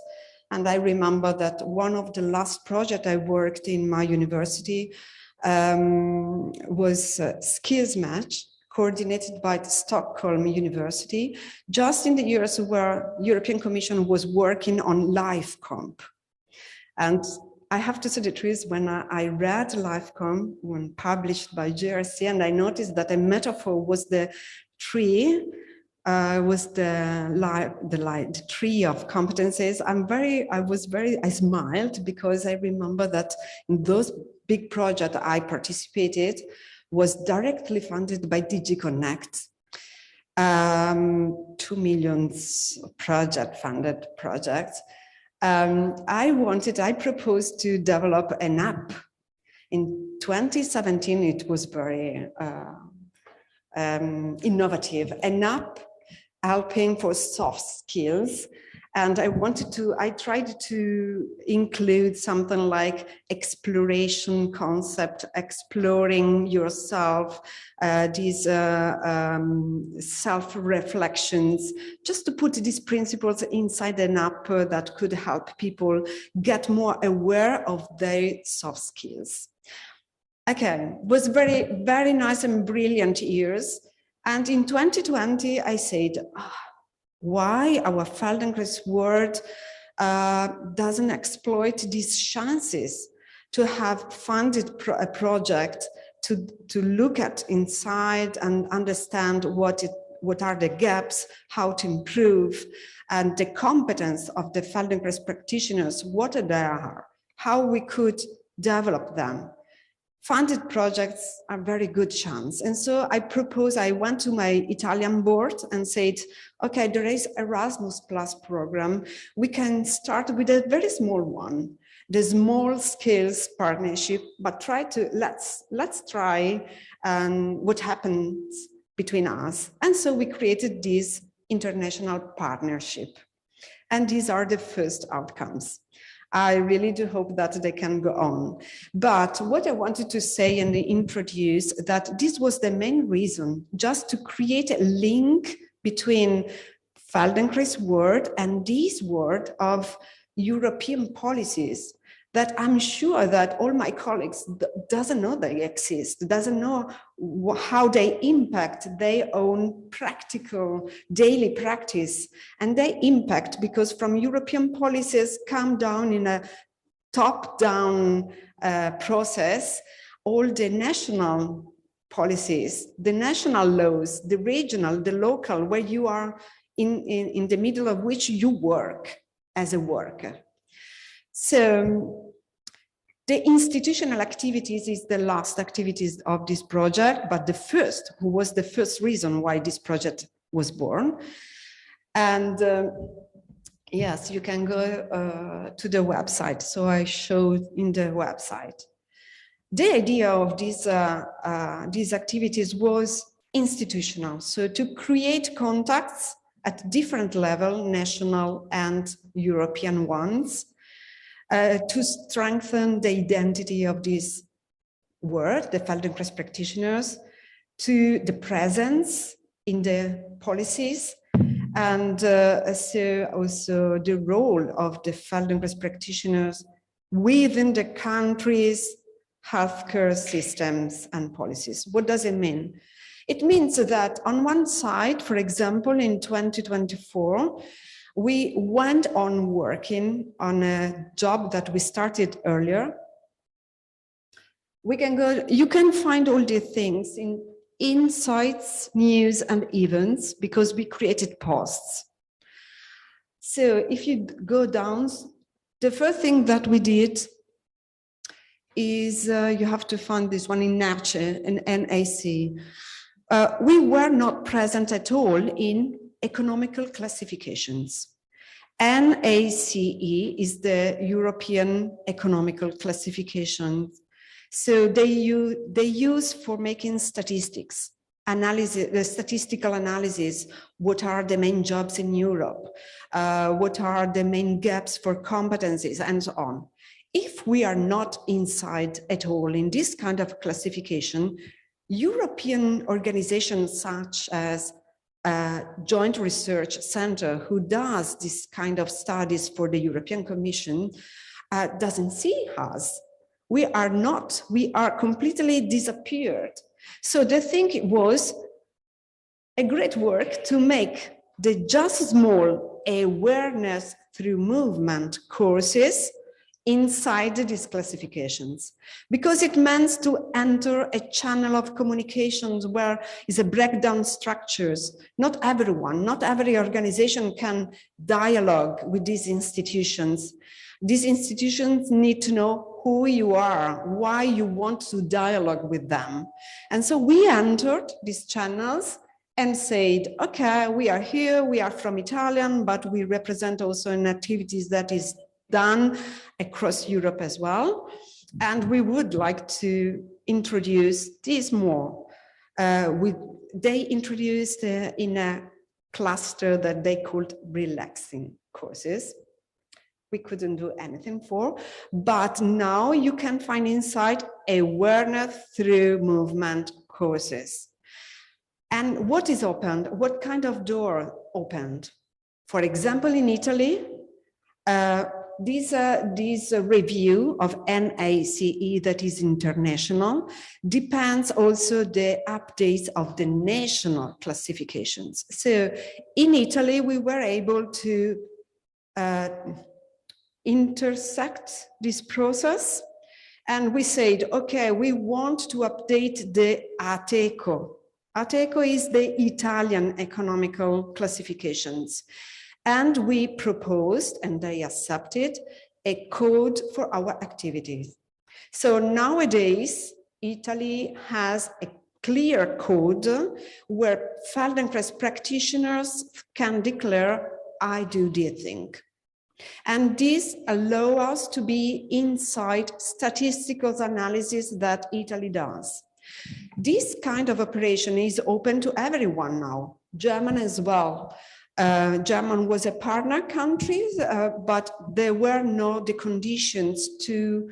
And I remember that one of the last projects I worked in my university was skills match coordinated by the Stockholm University, just in the years where European Commission was working on LifeComp. And I have to say the truth, when I read LifeComp, when published by JRC, and I noticed that a metaphor was the tree, was the tree of competencies. I smiled because I remember that in those big projects I participated was directly funded by DigiConnect. 2 million funded projects. I proposed to develop an app. In 2017, it was very innovative, an app helping for soft skills. And I tried to include something like exploration concept, exploring yourself, these self-reflections, just to put these principles inside an app that could help people get more aware of their soft skills. Okay, it was very, very nice and brilliant years. And in 2020, I said, why our Feldenkrais world doesn't exploit these chances to have funded a project to look at inside and understand what are the gaps, how to improve, and the competence of the Feldenkrais practitioners, what they are, how we could develop them. Funded projects are very good chance. And so I went to my Italian board and said, okay, there is Erasmus Plus program. We can start with a very small one, the small skills partnership, but let's try what happens between us. And so we created this international partnership. And these are the first outcomes. I really do hope that they can go on. But what I wanted to say and introduce that this was the main reason, just to create a link between Feldenkrais world and this world of European policies that I'm sure that all my colleagues doesn't know they exist, doesn't know how they impact their own practical daily practice. And they impact because from European policies come down in a top-down process, all the national policies, the national laws, the regional, the local, where you are in the middle of which you work as a worker. So the institutional activities is the last activities of this project, but the first, who was the first reason why this project was born. And yes, you can go to the website. So I showed in the website. The idea of these activities was institutional. So to create contacts at different level, national and European ones, to strengthen the identity of this word, the Feldenkrais practitioners, to the presence in the policies, and so also the role of the Feldenkrais practitioners within the country's healthcare systems and policies. What does it mean? It means that on one side, for example, in 2024, we went on working on a job that we started earlier. We can go, you can find all the things in insights, news, and events, because we created posts. So if you go down, the first thing that we did is you have to find this one in NACE and NAC. We were not present at all in economical classifications. NACE is the European economical classification. So they use for making statistics, analysis, the statistical analysis, what are the main jobs in Europe, what are the main gaps for competencies, and so on. If we are not inside at all in this kind of classification, European organizations such as Joint Research Center, who does this kind of studies for the European Commission, doesn't see us. We are completely disappeared. So the thing was a great work to make the just small awareness through movement courses inside these classifications, because it means to enter a channel of communications where is a breakdown structures. Not everyone, not every organization can dialogue with these institutions. These institutions need to know who you are, why you want to dialogue with them. And so we entered these channels and said, okay, we are here, we are from Italian, but we represent also in activities that is done across Europe as well. And we would like to introduce this more. They introduced in a cluster that they called relaxing courses. We couldn't do anything for, but now you can find inside awareness through movement courses. And what is opened? What kind of door opened? For example, in Italy, this review of NACE that is international depends also the updates of the national classifications. So in Italy, we were able to intersect this process, and we said, okay, we want to update the ATECO. ATECO is the Italian economical classifications. And we proposed, and they accepted, a code for our activities. So nowadays, Italy has a clear code where Feldenkrais practitioners can declare, I do this thing. And this allows us to be inside statistical analysis that Italy does. This kind of operation is open to everyone now, German as well. German was a partner country, but there were not the conditions to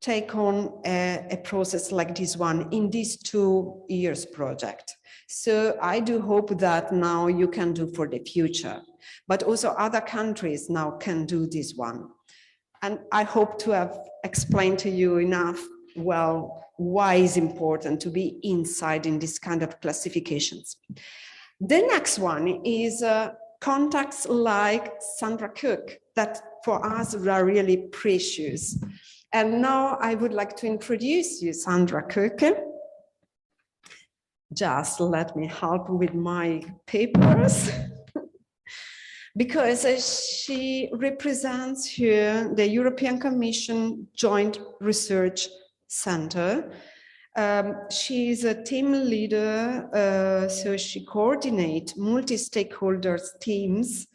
take on a process like this one in this 2 years project. So I do hope that now you can do for the future, but also other countries now can do this one. And I hope to have explained to you enough, well, why it's important to be inside in this kind of classifications. The next one is contacts like Sandra Coecke that for us are really precious. And now I would like to introduce you, Sandra Coecke. Just let me help with my papers. Because she represents here the European Commission Joint Research Center. She is a team leader, so she coordinates multi-stakeholders teams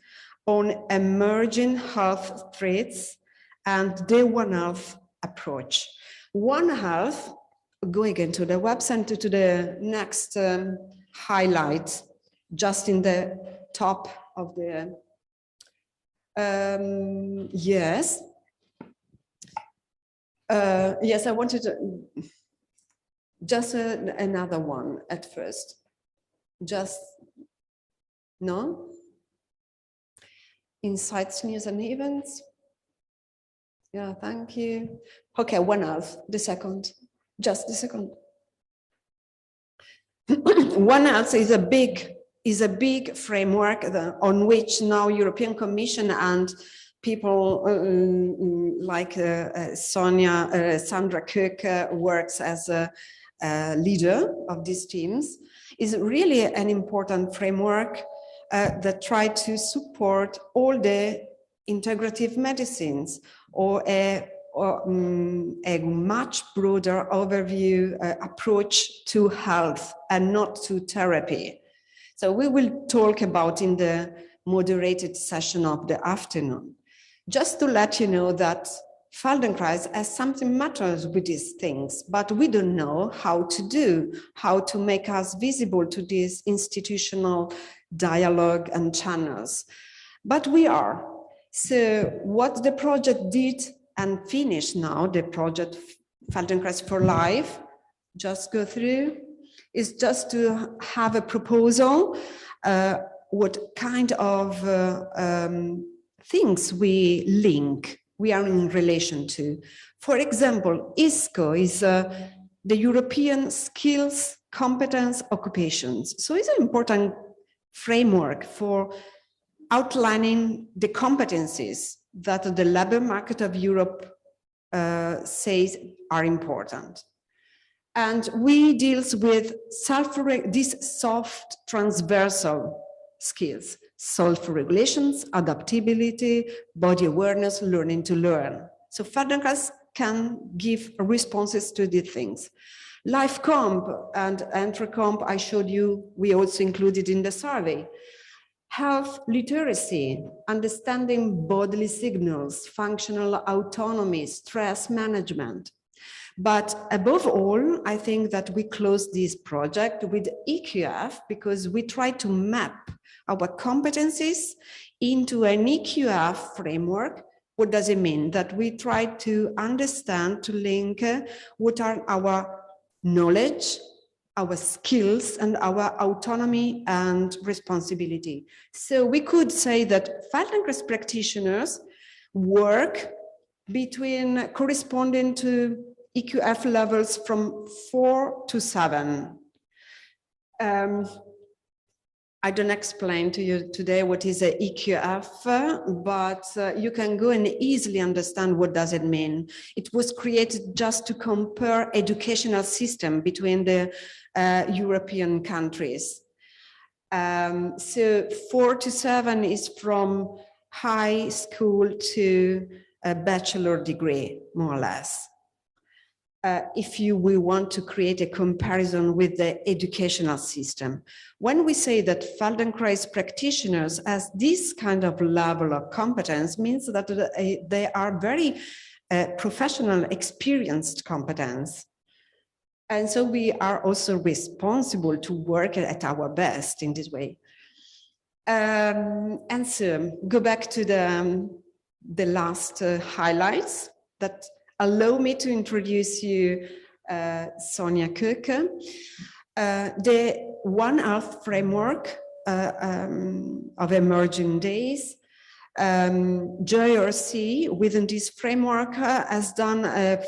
on emerging health threats and the One Health approach. One Health, going into the website to the next highlight, just in the top of the yes, I wanted to just another one at first. Just no insights, news, and events. Yeah, thank you. Okay, One Health. The second, just the second. One Health is a big framework on which now European Commission and people like Sonia, Sandra Coecke works as a leader of these teams, is really an important framework that try to support all the integrative medicines or a much broader overview approach to health and not to therapy. So we will talk about in the moderated session of the afternoon. Just to let you know that Feldenkrais has something matters with these things, but we don't know how to make us visible to this institutional dialogue and channels. But we are. So what the project did and finished now, the project Feldenkrais4Life, just go through, is just to have a proposal, what kind of things we are in relation to. For example, ISCO is the European Skills, Competence, Occupations. So it's an important framework for outlining the competencies that the labor market of Europe says are important. And we deals with these soft transversal skills, self-regulations, adaptability, body awareness, learning to learn. So Feldenkrais can give responses to these things. Life comp and entry comp, I showed you, we also included in the survey. Health literacy, understanding bodily signals, functional autonomy, stress management. But above all, I think that we closed this project with EQF because we try to map our competencies into an EQF framework. What does it mean? That we try to understand, to link what are our knowledge, our skills, and our autonomy and responsibility. So we could say that Feldenkrais practitioners work between corresponding to EQF levels from 4 to 7. I don't explain to you today what is a EQF, but you can go and easily understand what does it mean. It was created just to compare educational system between the European countries. So 4 to 7 is from high school to a bachelor degree, more or less. If we want to create a comparison with the educational system. When we say that Feldenkrais practitioners has this kind of level of competence, means that they are very professional, experienced competence. And so we are also responsible to work at our best in this way. And so go back to the last highlights that allow me to introduce you Sonia Coecke. The One Health framework of emerging days JRC within this framework has done a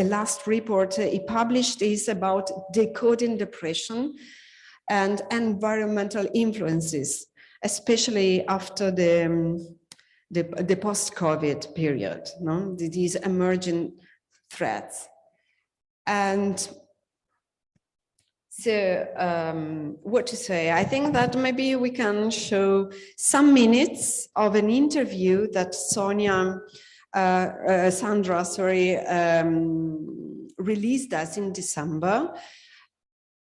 last report he published is about decoding depression and environmental influences, especially after the post-COVID period, no? These emerging threats. And so what to say? I think that maybe we can show some minutes of an interview that Sonia, Sandra, sorry, released us in December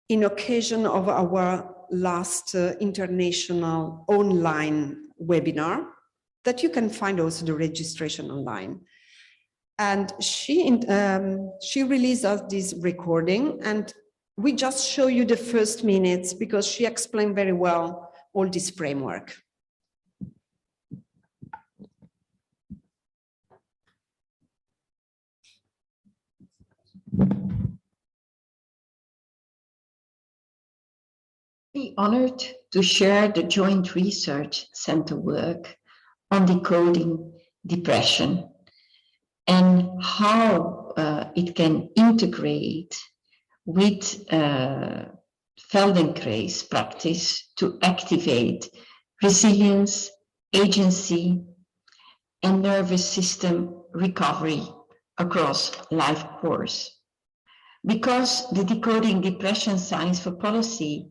in occasion of our last international online webinar that you can find also the registration online. And she released us this recording, and we just show you the first minutes because she explained very well all this framework. Be honored to share the joint research center work on decoding depression and how it can integrate with Feldenkrais practice to activate resilience, agency, and nervous system recovery across life course. Because the Decoding Depression Science for Policy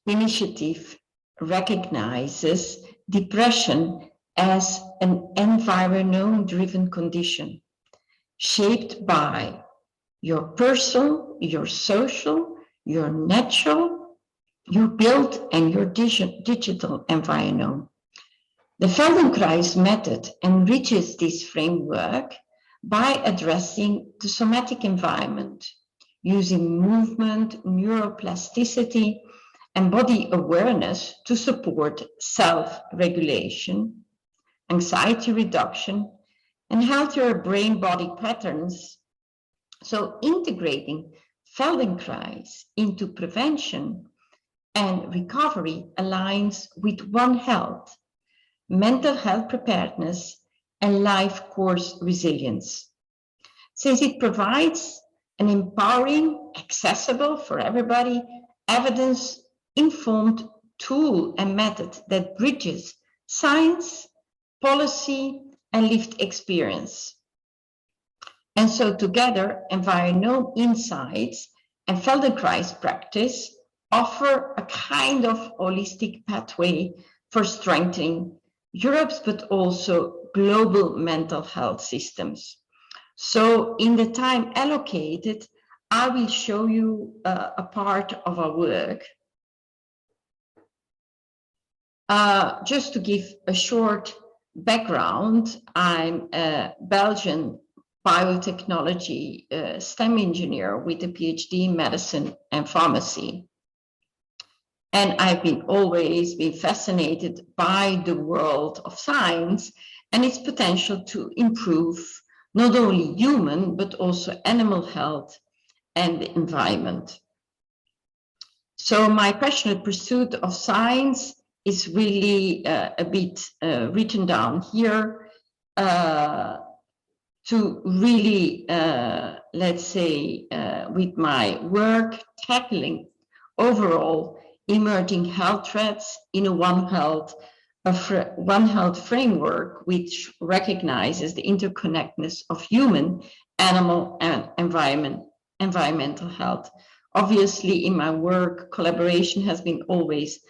initiative recognizes depression as an environment-driven condition shaped by your personal, your social, your natural, your built, and your digital environment. The Feldenkrais method enriches this framework by addressing the somatic environment, using movement, neuroplasticity, and body awareness to support self-regulation, anxiety reduction, and healthier brain-body patterns. So integrating Feldenkrais into prevention and recovery aligns with One Health, mental health preparedness, and life course resilience, since it provides an empowering, accessible for everybody, evidence-informed tool and method that bridges science, policy, and lived experience. And so together, environmental insights and Feldenkrais practice offer a kind of holistic pathway for strengthening Europe's, but also global mental health systems. So in the time allocated, I will show you a part of our work. Just to give a short background, I'm a Belgian biotechnology STEM engineer with a PhD in medicine and pharmacy. And I've always been fascinated by the world of science and its potential to improve not only human, but also animal health and the environment. So my passionate pursuit of science is really a bit written down here to really, let's say, with my work, tackling overall emerging health threats in a One Health framework, which recognizes the interconnectedness of human, animal, and environmental health. Obviously, in my work, collaboration has been always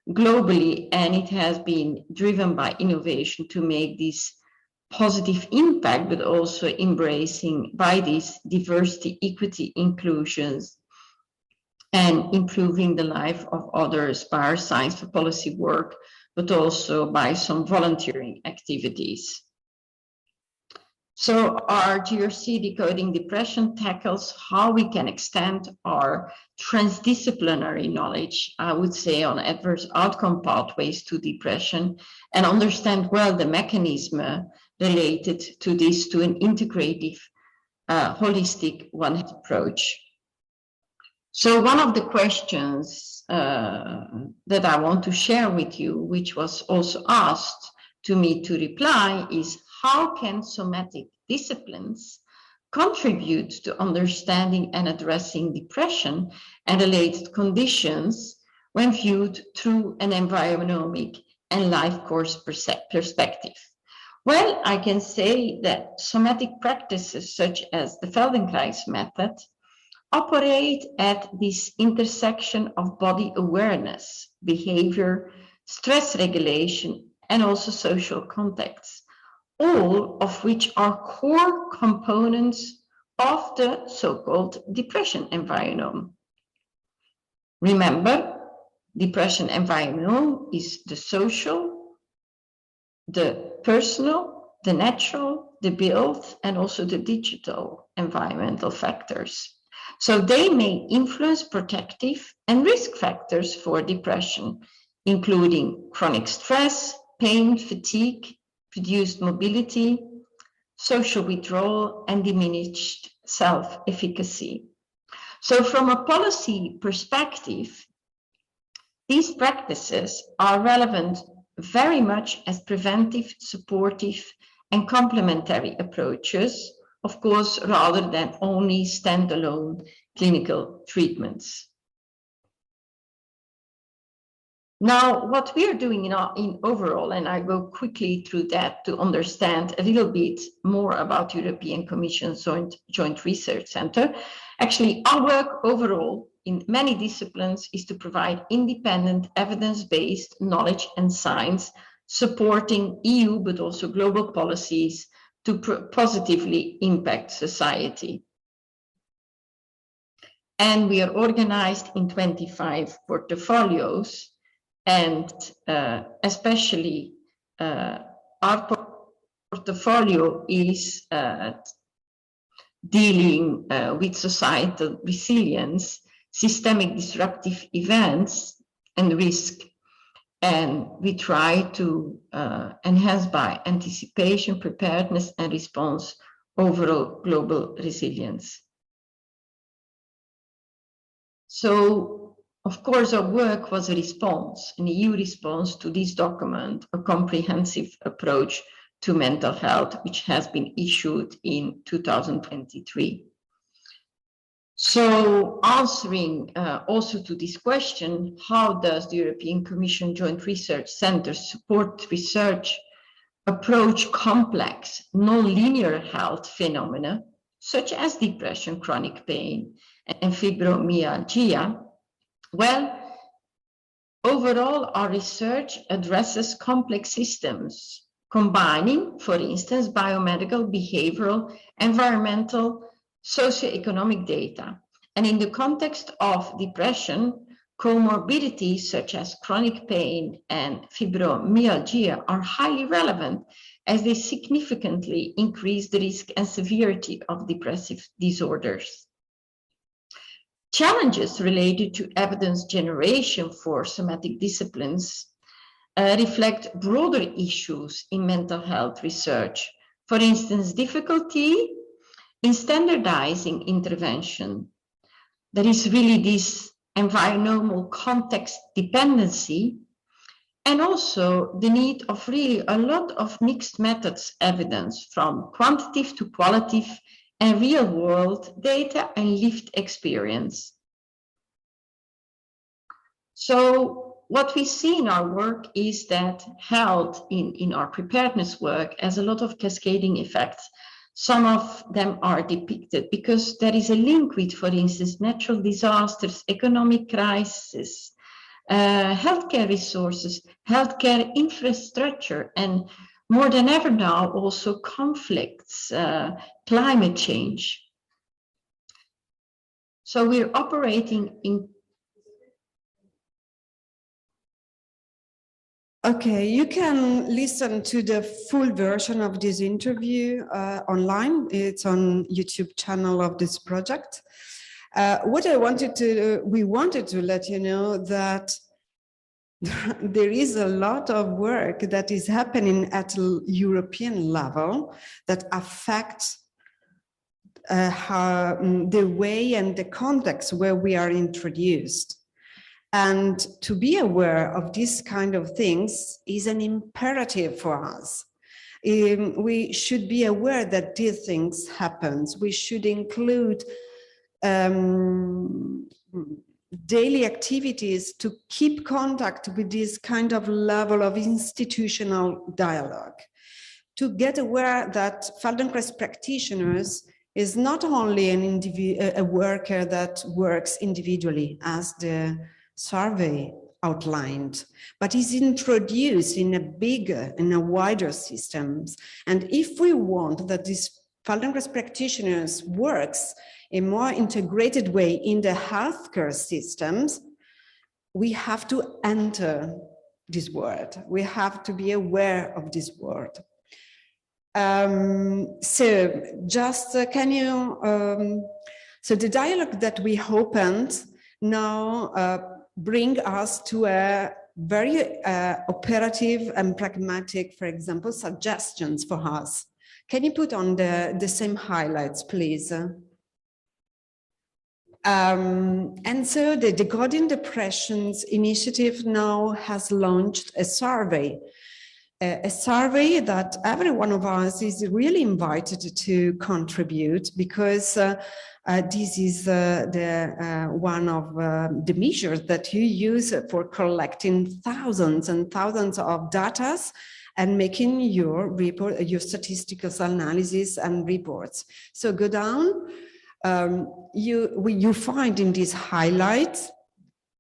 globally, and it has been driven by innovation to make this positive impact, but also embracing by this diversity, equity, inclusions, and improving the life of others by our science for policy work, but also by some volunteering activities. So our GRC Decoding Depression tackles how we can extend our transdisciplinary knowledge, I would say, on adverse outcome pathways to depression, and understand well the mechanism related to this to an integrative, holistic One Health approach. So one of the questions that I want to share with you, which was also asked to me to reply is, how can somatic disciplines contribute to understanding and addressing depression and related conditions when viewed through an environmental and life course perspective? Well, I can say that somatic practices such as the Feldenkrais method operate at this intersection of body awareness, behavior, stress regulation, and also social contexts, all of which are core components of the so-called depression environment. Remember, depression environment is the social, the personal, the natural, the built, and also the digital environmental factors. So they may influence protective and risk factors for depression, including chronic stress, pain, fatigue, reduced mobility, social withdrawal, and diminished self-efficacy. So from a policy perspective, these practices are relevant very much as preventive, supportive, and complementary approaches, of course, rather than only standalone clinical treatments. Now, what we are doing in overall, and I go quickly through that to understand a little bit more about European Commission Joint Research Center. Actually, our work overall in many disciplines is to provide independent, evidence-based knowledge and science supporting EU, but also global policies to positively impact society. And we are organized in 25 portfolios, and especially our portfolio is dealing with societal resilience, systemic disruptive events, and risk. And we try to enhance by anticipation, preparedness, and response overall global resilience. So, of course, our work was a response, an EU response to this document, a comprehensive approach to mental health, which has been issued in 2023. So answering also to this question, how does the European Commission Joint Research Center support research approach complex, non-linear health phenomena, such as depression, chronic pain, and fibromyalgia? Well, overall, our research addresses complex systems, combining, for instance, biomedical, behavioral, environmental, socioeconomic data. And in the context of depression, comorbidities such as chronic pain and fibromyalgia are highly relevant as they significantly increase the risk and severity of depressive disorders. Challenges related to evidence generation for somatic disciplines reflect broader issues in mental health research. For instance, difficulty in standardizing intervention. There is really this environmental context dependency, and also the need of really a lot of mixed methods evidence, from quantitative to qualitative and real world data and lived experience. So what we see in our work is that health in our preparedness work has a lot of cascading effects. Some of them are depicted because there is a link with, for instance, natural disasters, economic crisis, healthcare resources, healthcare infrastructure, and more than ever now, also conflicts, climate change. So we're operating in. Okay, you can listen to the full version of this interview online. It's on YouTube channel of this project. What we wanted to let you know that there is a lot of work that is happening at a European level that affects the way and the context where we are introduced. And to be aware of this kind of things is an imperative for us. We should be aware that these things happen. We should include daily activities to keep contact with this kind of level of institutional dialogue, to get aware that Feldenkrais practitioners is not only a worker that works individually, as the survey outlined, but is introduced in a wider systems. And if we want that this Feldenkrais practitioners works a more integrated way in the healthcare systems, we have to enter this world. We have to be aware of this world. So just can you, so the dialogue that we opened now bring us to a very operative and pragmatic, for example, suggestions for us. Can you put on the same highlights, please? And so the Decoding Depressions initiative now has launched a survey that every one of us is really invited to contribute, because this is one of the measures that you use for collecting thousands and thousands of data and making your report, your statistical analysis and reports. So go down. You find in these highlights.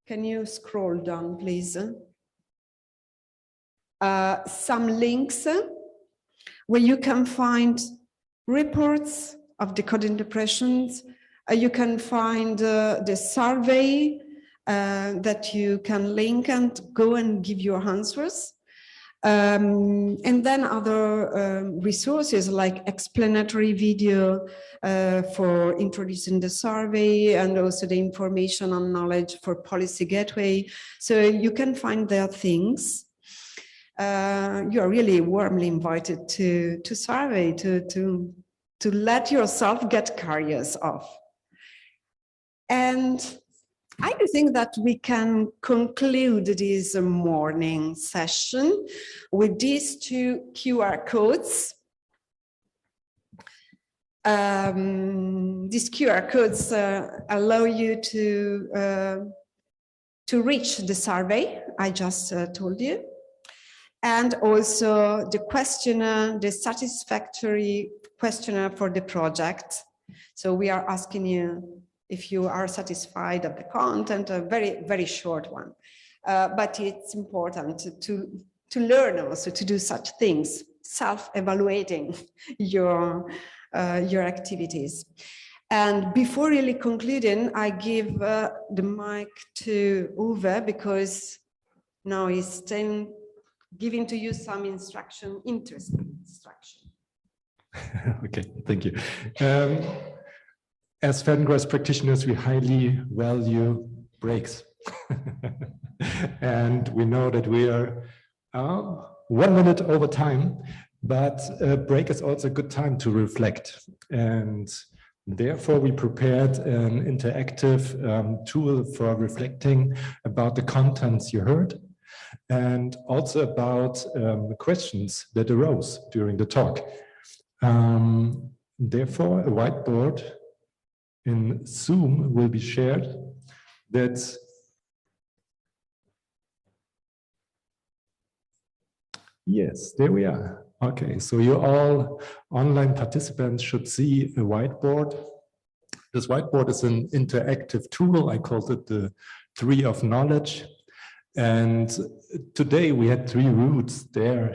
Can you scroll down, please? Some links where you can find reports of decoding depressions. You can find the survey that you can link and go and give your answers. And then other resources like explanatory video for introducing the survey, and also the information on knowledge for policy gateway. So you can find there things. You are really warmly invited to survey, to let yourself get curious of. And I do think that we can conclude this morning session with these two QR codes. These QR codes allow you to reach the survey I just told you, and also the questionnaire, the satisfactory questionnaire for the project. So we are asking you if you are satisfied of the content, a very, very short one. But it's important to learn also to do such things, self-evaluating your activities. And before really concluding, I give the mic to Uwe, because now he's giving to you some instruction, interesting instruction. Okay, thank you. As Feldenkrais practitioners, we highly value breaks. And we know that we are 1 minute over time, but a break is also a good time to reflect. And therefore, we prepared an interactive tool for reflecting about the contents you heard, and also about the questions that arose during the talk. Therefore, a whiteboard in Zoom will be shared. Yes, there we are. Okay, so you all online participants should see a whiteboard. This whiteboard is an interactive tool. I called it the Tree of Knowledge. And today we had 3 routes there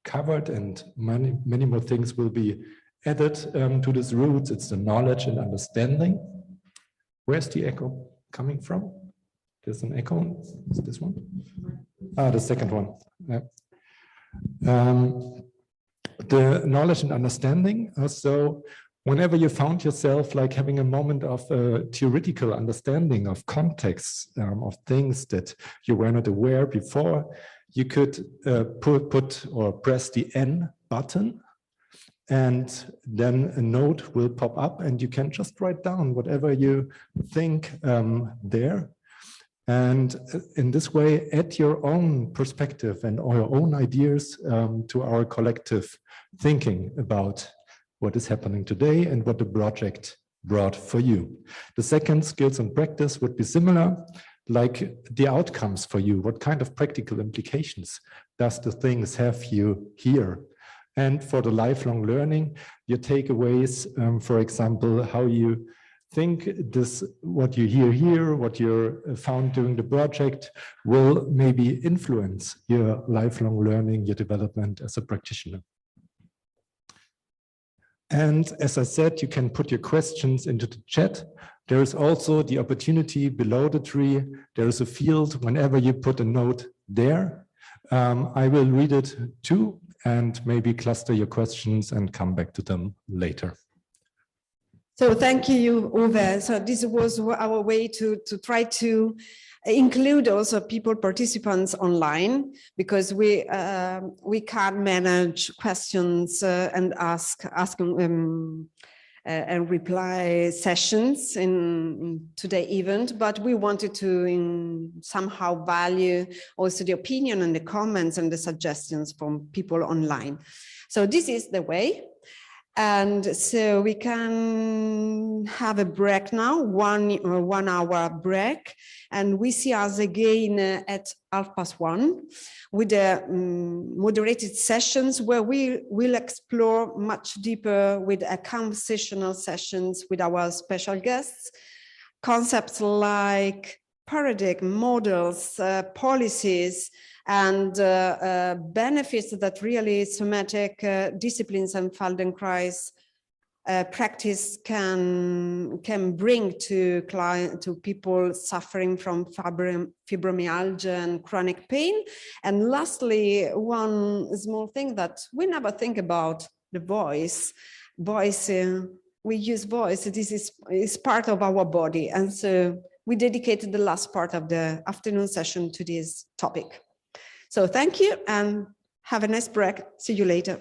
covered, and many more things will be added to these routes. It's the knowledge and understanding. Where's the echo coming from? There's an echo. Is this one? Ah, the second one. Yeah. The knowledge and understanding. So whenever you found yourself like having a moment of theoretical understanding of context, of things that you were not aware before, you could put or press the N button, and then a note will pop up, and you can just write down whatever you think there. And in this way, add your own perspective and your own ideas to our collective thinking about what is happening today and what the project brought for you. The second, skills and practice, would be similar, like the outcomes for you. What kind of practical implications does the things have you here? And for the lifelong learning, your takeaways, for example, how you think this, what you hear here, what you found during the project will maybe influence your lifelong learning, your development as a practitioner. And as I said, you can put your questions into the chat. There is also the opportunity below the tree. There is a field whenever you put a note there. I will read it too and maybe cluster your questions and come back to them later. So thank you, Uwe. So this was our way to try to include also participants online, because we can't manage questions and ask and reply sessions in today's event, but we wanted to somehow value also the opinion and the comments and the suggestions from people online. So this is the way. And so we can have a break now, 1 hour break, and we see us again at 1:30 with the moderated sessions where we will explore much deeper with a conversational sessions with our special guests, concepts like paradigm, models, policies, and benefits that really somatic disciplines and Feldenkrais practice can bring to people suffering from fibromyalgia and chronic pain. And lastly, one small thing that we never think about, the voice. We use voice. This is part of our body, and so we dedicated the last part of the afternoon session to this topic. So thank you and have a nice break. See you later.